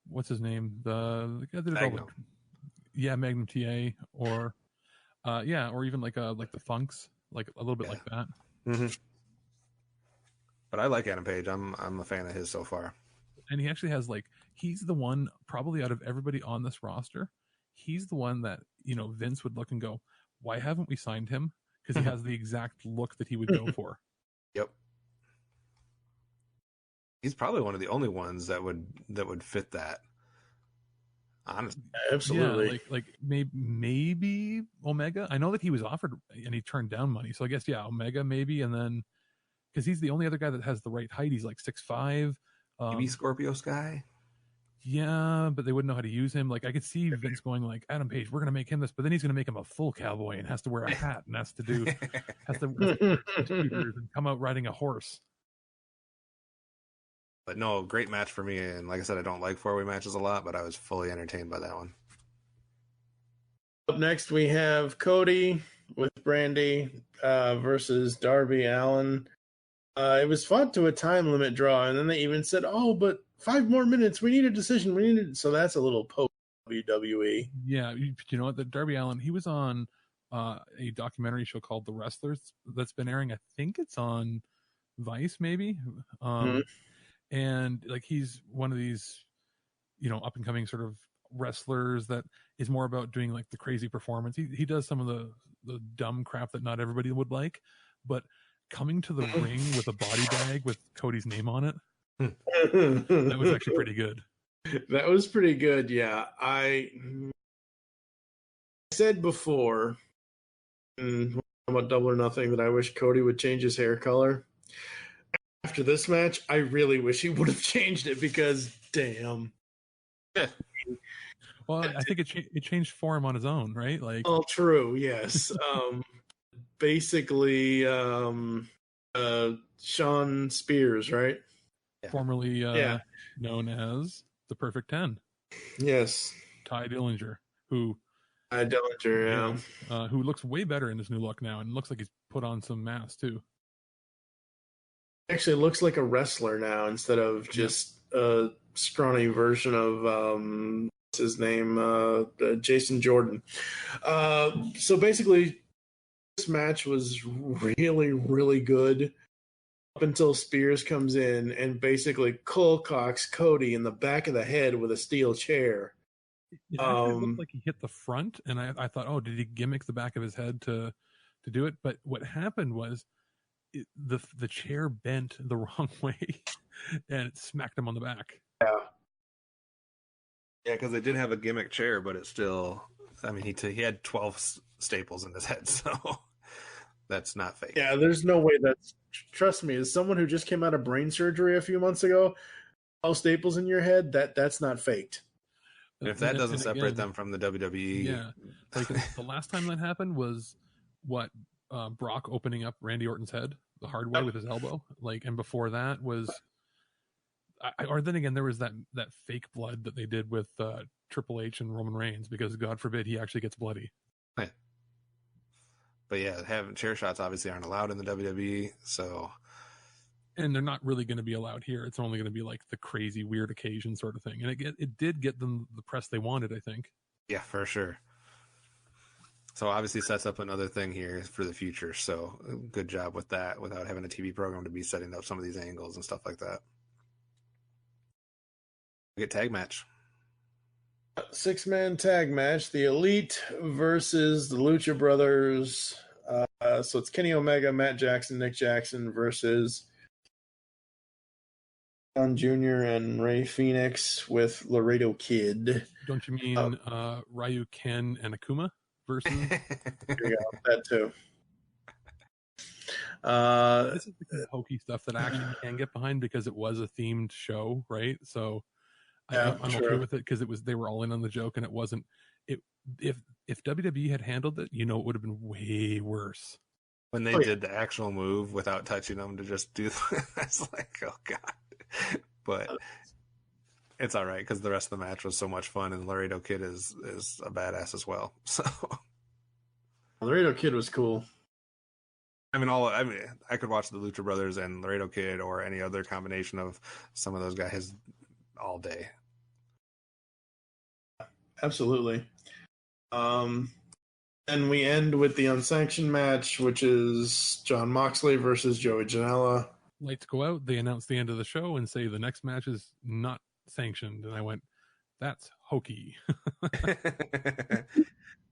What's his name? The guy that Magnum. Magnum TA, or or even like the Funks, like a little bit like that. Mm-hmm. But I like Adam Page. I'm a fan of his so far. And he actually has he's the one probably out of everybody on this roster. He's the one that Vince would look and go, "Why haven't we signed him?" Because he has the exact look that he would go for. Yep. He's probably one of the only ones that would fit that. Honestly, absolutely. Yeah, like maybe Omega. I know that he was offered and he turned down money. So I guess Omega maybe, and then because he's the only other guy that has the right height. He's like 6'5". Maybe Scorpio Sky. Yeah, but they wouldn't know how to use him. Like I could see Vince going like, Adam Page, we're gonna make him this, but then he's gonna make him a full cowboy and has to wear a hat and has to wear scooters and come out riding a horse. But no, great match for me. And like I said, I don't like 4-way matches a lot, but I was fully entertained by that one. Up next, we have Cody with Brandy versus Darby Allin. It was fought to a time limit draw, and then they even said, "Oh, but 5 more minutes. We need a decision. So that's a little post WWE. Yeah, you know what? The Darby Allin, he was on a documentary show called The Wrestlers that's been airing. I think it's on Vice, maybe. And like he's one of these, up and coming sort of wrestlers that is more about doing like the crazy performance. He does some of the dumb crap that not everybody would like, but coming to the ring with a body bag with Cody's name on it, that was actually pretty good. That was pretty good, yeah. I said before about Double or Nothing that I wish Cody would change his hair color. After this match, I really wish he would have changed it because, damn. Well, I think it changed for him on his own, right? Like, all true, yes. Basically, Sean Spears, right? Formerly known as the Perfect 10. Yes. Ty Dillinger, who looks way better in his new look now, and looks like he's put on some mass too. Actually looks like a wrestler now instead of just a scrawny version of what's his name, Jason Jordan. So basically, this match was really, really good up until Spears comes in and basically Colcocks Cody in the back of the head with a steel chair. It actually looked like he hit the front, and I thought, oh, did he gimmick the back of his head to do it? But what happened was the chair bent the wrong way, and it smacked him on the back. Yeah, because they did have a gimmick chair, but it still, I mean, he had 12 staples in his head, so that's not fake. Yeah, there's no way that's, trust me, as someone who just came out of brain surgery a few months ago, 12 staples in your head, that's not faked. And if that doesn't separate them from the WWE. Yeah, like the last time that happened was Brock opening up Randy Orton's head the hard way with his elbow. Like, and before that was, or then again, there was that fake blood that they did with Triple H and Roman Reigns, because God forbid he actually gets bloody. Right. But yeah, having chair shots obviously aren't allowed in the WWE, so. And they're not really going to be allowed here. It's only going to be like the crazy weird occasion sort of thing. And it did get them the press they wanted, I think. Yeah, for sure. So obviously sets up another thing here for the future. So good job with that, without having a TV program to be setting up some of these angles and stuff like that. We get tag match. 6-man tag match. The Elite versus the Lucha Brothers. So it's Kenny Omega, Matt Jackson, Nick Jackson versus John Jr. and Ray Phoenix with Laredo Kid. Don't you mean Ryu, Ken, and Akuma versus? There you go, that too. This is the hokey stuff that I actually can get behind, because it was a themed show, right? So I'm okay with it, because they were all in on the joke, and it wasn't. If WWE had handled it, it would have been way worse. When they did the actual move without touching them to just do, it's like, oh god. But it's all right, because the rest of the match was so much fun, and Laredo Kid is a badass as well. So Laredo Kid was cool. I could watch the Lucha Brothers and Laredo Kid or any other combination of some of those guys all day. Absolutely. And we end with the unsanctioned match, which is Jon Moxley versus Joey Janela. Lights go out. They announce the end of the show and say the next match is not sanctioned. And I went, that's hokey.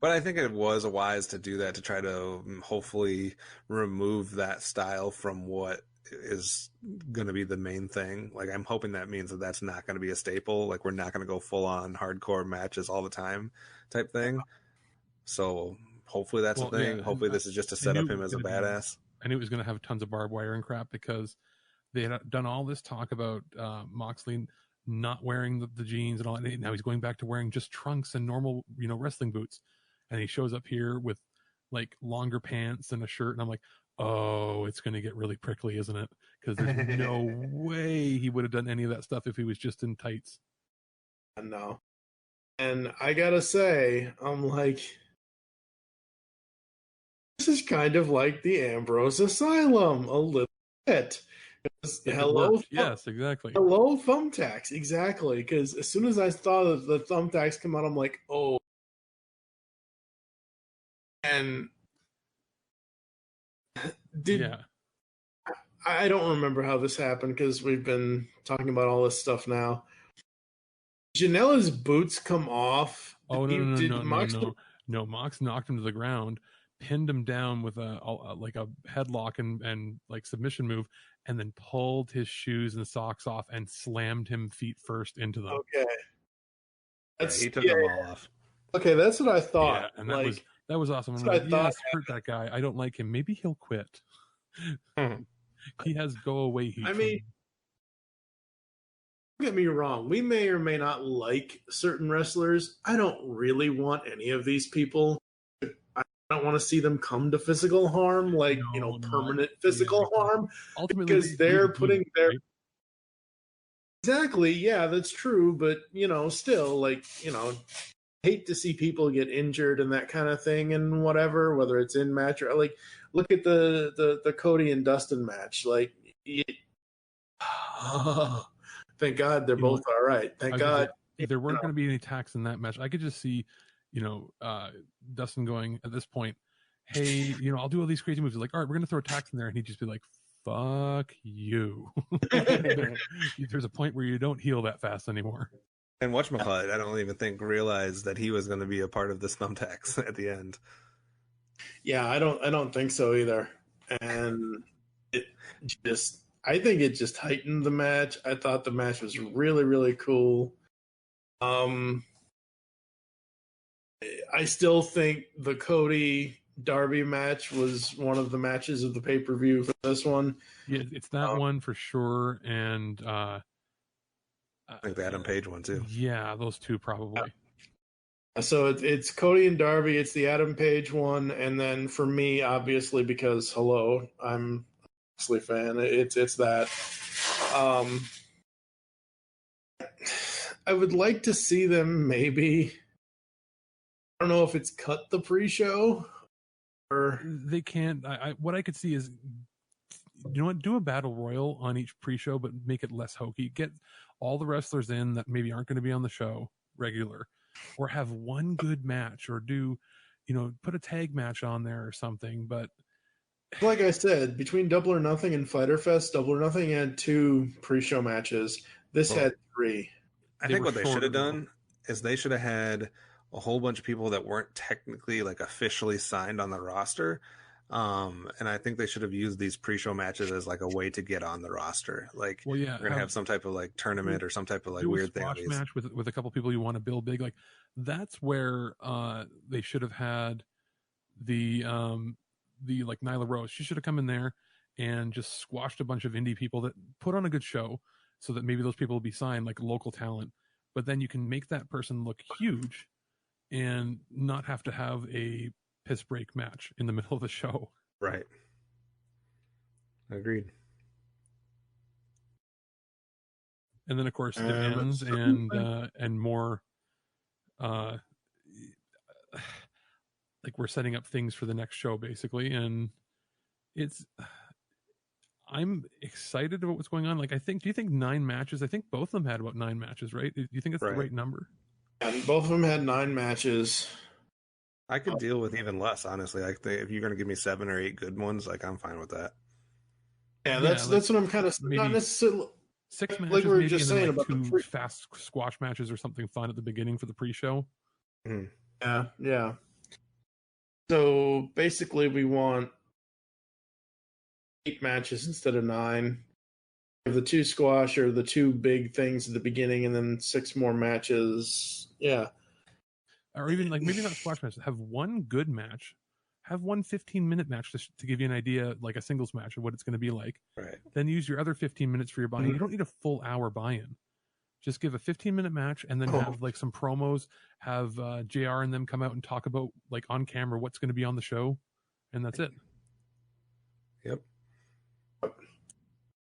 But I think it was wise to do that, to try to hopefully remove that style from what is going to be the main thing. Like, I'm hoping that means that that's not going to be a staple. Like, we're not going to go full on hardcore matches all the time type thing. So hopefully that's a thing. Hopefully this is just to set up him as a badass. I knew it was going to have tons of barbed wire and crap because they had done all this talk about Moxley not wearing the jeans and all that. And now he's going back to wearing just trunks and normal, wrestling boots. And he shows up here with like longer pants and a shirt. And I'm like, oh, it's going to get really prickly, isn't it? Because there's no way he would have done any of that stuff if he was just in tights. No. And I got to say, I'm like, this is kind of like the Ambrose Asylum a little bit. Hello, yes, exactly. Hello, thumbtacks, exactly. Because as soon as I saw the thumbtacks come out, I'm like, oh. And I don't remember how this happened because we've been talking about all this stuff now. Janela's boots come off. Oh, no. Mox knocked him to the ground, pinned him down with a headlock and like submission move, and then pulled his shoes and socks off and slammed him feet first into them. Okay. He took them all off. Okay, that's what I thought. Yeah, and that was awesome. I'm like, yes, hurt that guy. I don't like him. Maybe he'll quit. He has go away heat. I mean, don't get me wrong. We may or may not like certain wrestlers. I don't really want any of these people. I don't want to see them come to physical harm, like, permanent physical harm. Ultimately, because they're putting their... Exactly, yeah, that's true. But, still, like, hate to see people get injured and that kind of thing and whatever, whether it's in match or like, look at the Cody and Dustin match. Like, thank God they're both all right. Thank God. If there weren't going to be any attacks in that match, I could just see, Dustin going at this point, hey, I'll do all these crazy moves. Like, all right, we're going to throw attacks in there. And he'd just be like, fuck you. There's a point where you don't heal that fast anymore. And whatchamacallit, I don't even think realized that he was going to be a part of this thumbtacks at the end. Yeah, I don't think so either. And I think it just heightened the match. I thought the match was really, really cool. I still think the Cody Darby match was one of the matches of the pay-per-view for this one. Yeah, it's that one for sure. And I think the Adam Page one too. Yeah, those two probably. So it's Cody and Darby. It's the Adam Page one, and then for me, obviously, because I'm a Moxley fan. It's that. I would like to see them maybe. I don't know if it's cut the pre-show or they can't. What I could see is, do a battle royal on each pre-show, but make it less hokey. Get all the wrestlers in that maybe aren't going to be on the show regular, or have one good match, or do, put a tag match on there or something. But like I said, between Double or Nothing and Fyter Fest, Double or Nothing had 2 pre-show matches. This had 3. I think what they should have done is they should have had a whole bunch of people that weren't technically like officially signed on the roster. And I think they should have used these pre-show matches as like a way to get on the roster. Like, we're gonna have some type of like tournament or some type of like weird thing. Match with a couple people you want to build big. Like, that's where they should have had the like Nyla Rose. She should have come in there and just squashed a bunch of indie people that put on a good show, so that maybe those people will be signed like local talent. But then you can make that person look huge and not have to have a piss break match in the middle of the show. Right. Agreed. And then of course it ends and more like we're setting up things for the next show basically, and I'm excited about what's going on. Like, do you think 9 matches? I think both of them had about 9 matches, right? Do you think that's the right number? Yeah, both of them had 9 matches. I could deal with even less, honestly. Like, if you're going to give me 7 or 8 good ones, like, I'm fine with that. Yeah, that's what I'm kind of not necessarily 6 matches. Like we were maybe, just and then saying like about 2 fast squash matches or something fun at the beginning for the pre-show. Yeah. So basically, we want 8 matches instead of 9. Have the 2 squash or the 2 big things at the beginning, and then 6 more matches. Yeah. Or even like maybe not squash matches. Have one good match. Have one 15-minute match to give you an idea, like a singles match of what it's going to be like. Right. Then use your other 15 minutes for your buy-in. Mm-hmm. You don't need a full hour buy-in. Just give a 15-minute match and then have like some promos. Have JR and them come out and talk about like on camera what's going to be on the show, and that's it. Yep.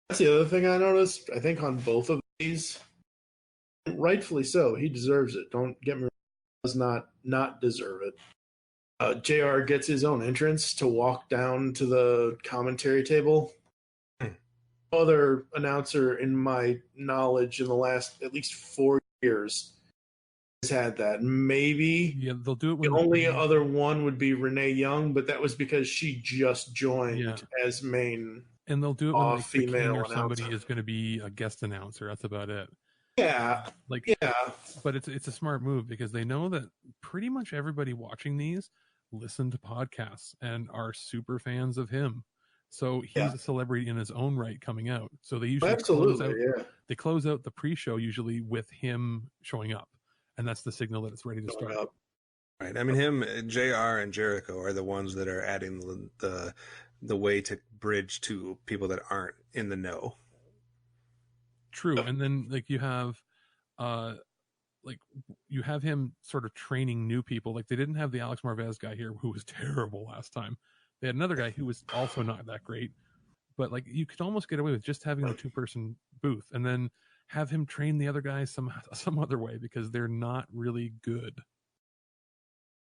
That's the other thing I noticed. I think on both of these, rightfully so, he deserves it. Don't get me wrong, he does not deserve it. JR gets his own entrance to walk down to the commentary table. No other announcer in my knowledge in the last at least 4 years has had that. Maybe they'll do it. The only other one would be Renee Young, but that was because she just joined as main. And they'll do it when like, the king female or somebody announcer is going to be a guest announcer. That's about it. Yeah. But it's a smart move because they know that pretty much everybody watching these listen to podcasts and are super fans of him. So he's a celebrity in his own right coming out. So they usually close out the pre-show usually with him showing up, and that's the signal that it's ready to start. Right. I mean, him, JR, and Jericho are the ones that are adding the way to bridge to people that aren't in the know. True. And then like you have him sort of training new people. Like they didn't have the Alex Marvez guy here who was terrible last time. They had another guy who was also not that great, but like you could almost get away with just having a 2-person booth and then have him train the other guys some other way because they're not really good.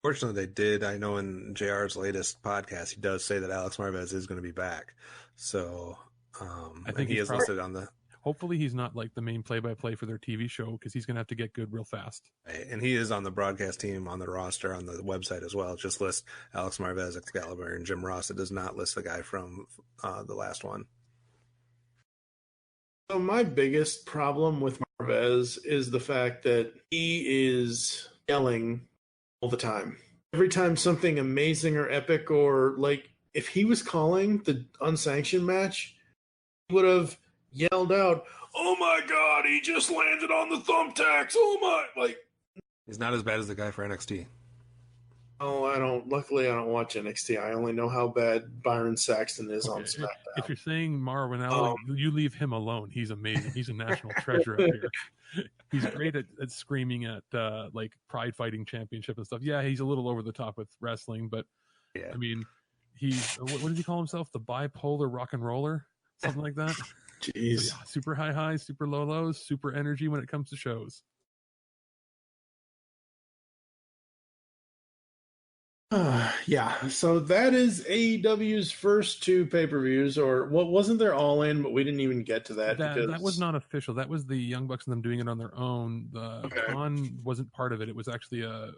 Fortunately, they did. I know in JR's latest podcast, he does say that Alex Marvez is going to be back. So I think he is listed on the. Hopefully, he's not like the main play-by-play for their TV show because he's going to have to get good real fast. And he is on the broadcast team, on the roster, on the website as well. It just lists Alex Marvez, Excalibur, and Jim Ross. It does not list the guy from the last one. So my biggest problem with Marvez is the fact that he is yelling all the time. Every time something amazing or epic, or like if he was calling the unsanctioned match, he would have yelled out, "Oh my God, he just landed on the thumbtacks! Oh my!" Like he's not as bad as the guy for NXT. Oh, I don't. Luckily, I don't watch NXT. I only know how bad Byron Saxton is on SmackDown. If you're saying Mauro Ranallo, you leave him alone. He's amazing. He's a national treasure up here. He's great at screaming at like Pride Fighting Championship and stuff. Yeah, he's a little over the top with wrestling, but I mean, he's what does he call himself? The bipolar rock and roller, something like that. Jeez, so, yeah, super high highs, super low lows, super energy when it comes to shows. Yeah, so that is AEW's first 2 pay-per-views, or what wasn't there All In, but we didn't even get to that. That was not official. That was the Young Bucks and them doing it on their own. The Con wasn't part of it. It was actually a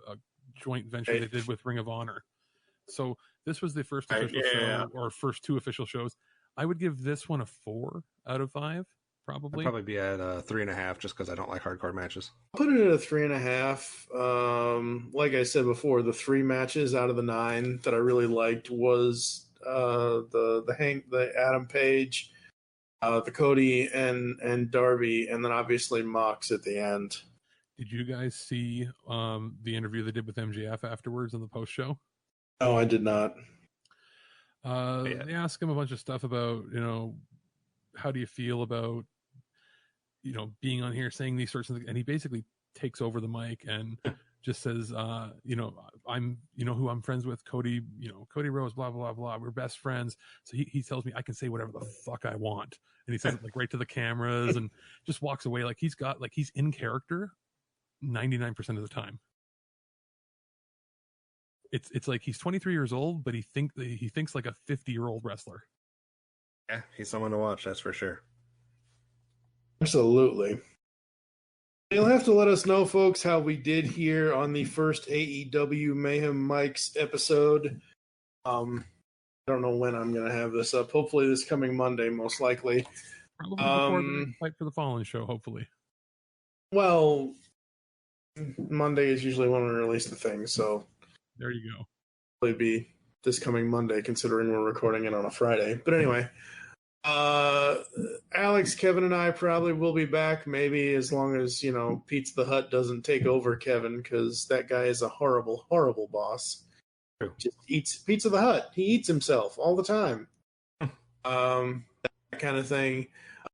joint venture they did with Ring of Honor. So this was the first official show, or first 2 official shows. I would give this one a 4 out of 5. Probably. I'd probably be at 3.5 just because I don't like hardcore matches. I'll put it at a 3.5. Like I said before, the 3 matches out of the 9 that I really liked was the Adam Page, the Cody and Darby, and then obviously Mox at the end. Did you guys see the interview they did with MJF afterwards in the post show? No, I did not. They asked him a bunch of stuff about, how do you feel about, being on here saying these sorts of things, and he basically takes over the mic and just says, I'm, who I'm friends with, Cody, Cody Rhodes, blah, blah, blah. We're best friends. So he tells me I can say whatever the fuck I want. And he says it like right to the cameras and just walks away. Like he's in character 99% of the time. It's like he's 23 years old, but he thinks like a 50-year-old wrestler. Yeah, he's someone to watch, that's for sure. Absolutely. You'll have to let us know, folks, how we did here on the first AEW Mayhem Mics episode. I don't know when I'm going to have this up. Hopefully this coming Monday, most likely. Probably before the Fight for the Fallen show, hopefully. Well, Monday is usually when we release the thing, so... There you go. It'll be this coming Monday, considering we're recording it on a Friday. But anyway, Alex, Kevin, and I probably will be back, maybe as long as, Pizza the Hut doesn't take over Kevin, because that guy is a horrible, horrible boss. True. Just eats Pizza the Hut. He eats himself all the time. That kind of thing.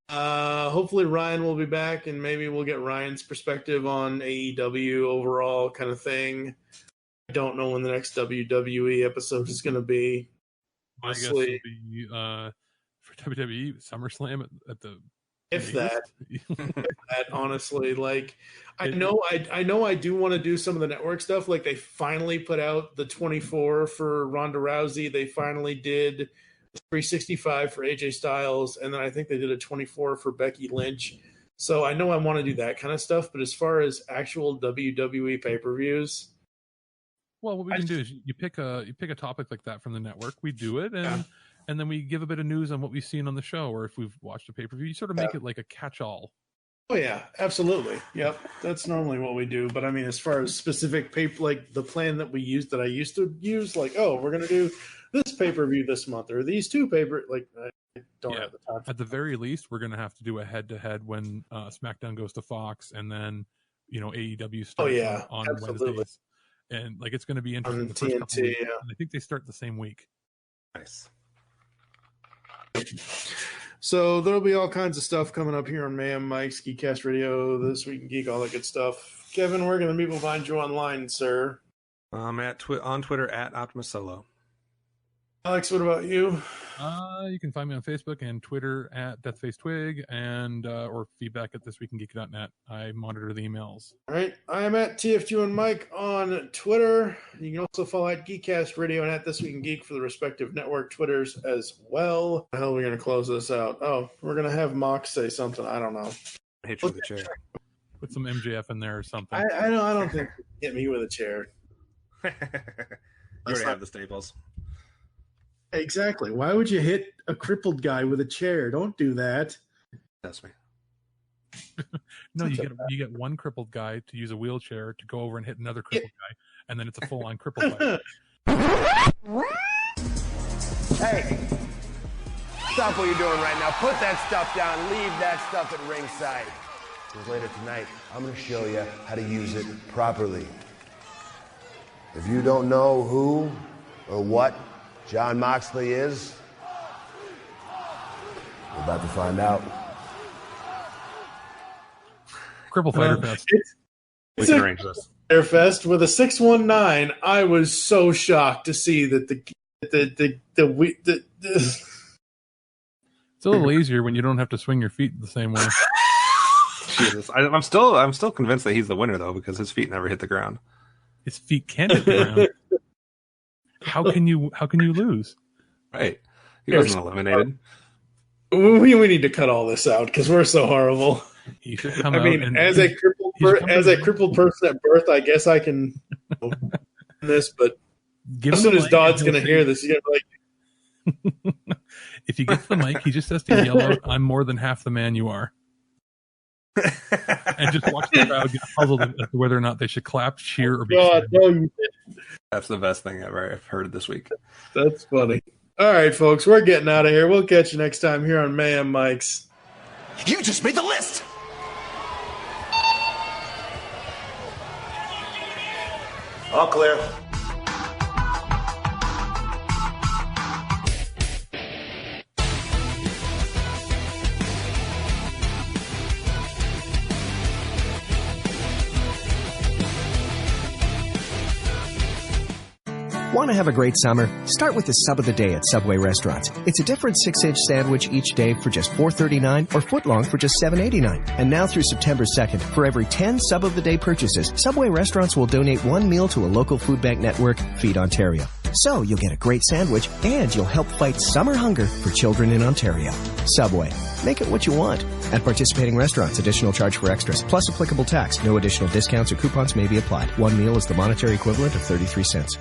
Hopefully Ryan will be back, and maybe we'll get Ryan's perspective on AEW overall kind of thing. I don't know when the next WWE episode is going to be. I guess it'll be for WWE SummerSlam at the. If that, honestly, like I know I do want to do some of the network stuff. Like they finally put out the 24 for Ronda Rousey. They finally did 365 for AJ Styles, and then I think they did a 24 for Becky Lynch. So I know I want to do that kind of stuff, but as far as actual WWE pay-per-views, well, what we can do is you pick a topic like that from the network. We do it, and then we give a bit of news on what we've seen on the show, or if we've watched a pay-per-view. You sort of make it like a catch-all. Oh yeah, absolutely. Yep, that's normally what we do. But I mean, as far as specific like the plan that I used to use, like, oh, we're gonna do this pay-per-view this month, or these two like I don't have the time. At the very least, we're gonna have to do a head-to-head when SmackDown goes to Fox, and then AEW starts on Wednesdays, and like it's gonna be interesting. The first couple weeks. And I think they start the same week. Nice. So there'll be all kinds of stuff coming up here on Mayhem Mic's Geekcast Radio, This Week in Geek, all that good stuff. Kevin, where can the people find you online, sir? I'm on Twitter at OptimusSolo. Alex, what about you? You can find me on Facebook and Twitter at DeathfaceTwig, and or feedback at ThisWeekInGeek.net. I monitor the emails. All right. I am at TFG and Mike on Twitter. You can also follow at Geekcast Radio and at This Week in Geek for the respective network Twitters as well. How the hell are we going to close this out? Oh, we're going to have Mox say something. I don't know. I hit you with a chair. Put some MJF in there or something. I don't think you can get me with a chair. You already have the staples. Exactly. Why would you hit a crippled guy with a chair? Don't do that. That's me. No, you get one crippled guy to use a wheelchair to go over and hit another crippled guy, and then it's a full-on crippled fight. Hey, stop what you're doing right now. Put that stuff down. Leave that stuff at ringside. Because later tonight, I'm going to show you how to use it properly. If you don't know who or what Jon Moxley is, we're about to find out. Cripple Fyter Fest. We can arrange this. Fyter Fest with a 619. I was so shocked to see that It's a little easier when you don't have to swing your feet the same way. Jesus. I'm still convinced that he's the winner though, because his feet never hit the ground. His feet can hit the ground. How can you lose? Right. He wasn't eliminated. We need to cut all this out because we're so horrible. He should come as a crippled person at birth, I guess I can do this, but as soon as Dodd's going to hear this, he's going to be like... If he gets the mic, he just has to yell out, "I'm more than half the man you are." And just watch the crowd get puzzled as to whether or not they should clap, cheer, or be God, no, you didn't. That's the best thing I've heard this week. That's funny. All right, folks, we're getting out of here. We'll catch you next time here on Mayhem Mics. You just made the list! All clear. Want to have a great summer? Start with the sub of the day at Subway restaurants. It's a different 6-inch sandwich each day for just $4.39 or footlong for just $7.89. And now through September 2nd, for every 10 sub of the day purchases, Subway restaurants will donate one meal to a local food bank network, Feed Ontario. So you'll get a great sandwich and you'll help fight summer hunger for children in Ontario. Subway. Make it what you want. At participating restaurants, additional charge for extras, plus applicable tax. No additional discounts or coupons may be applied. One meal is the monetary equivalent of 33 cents.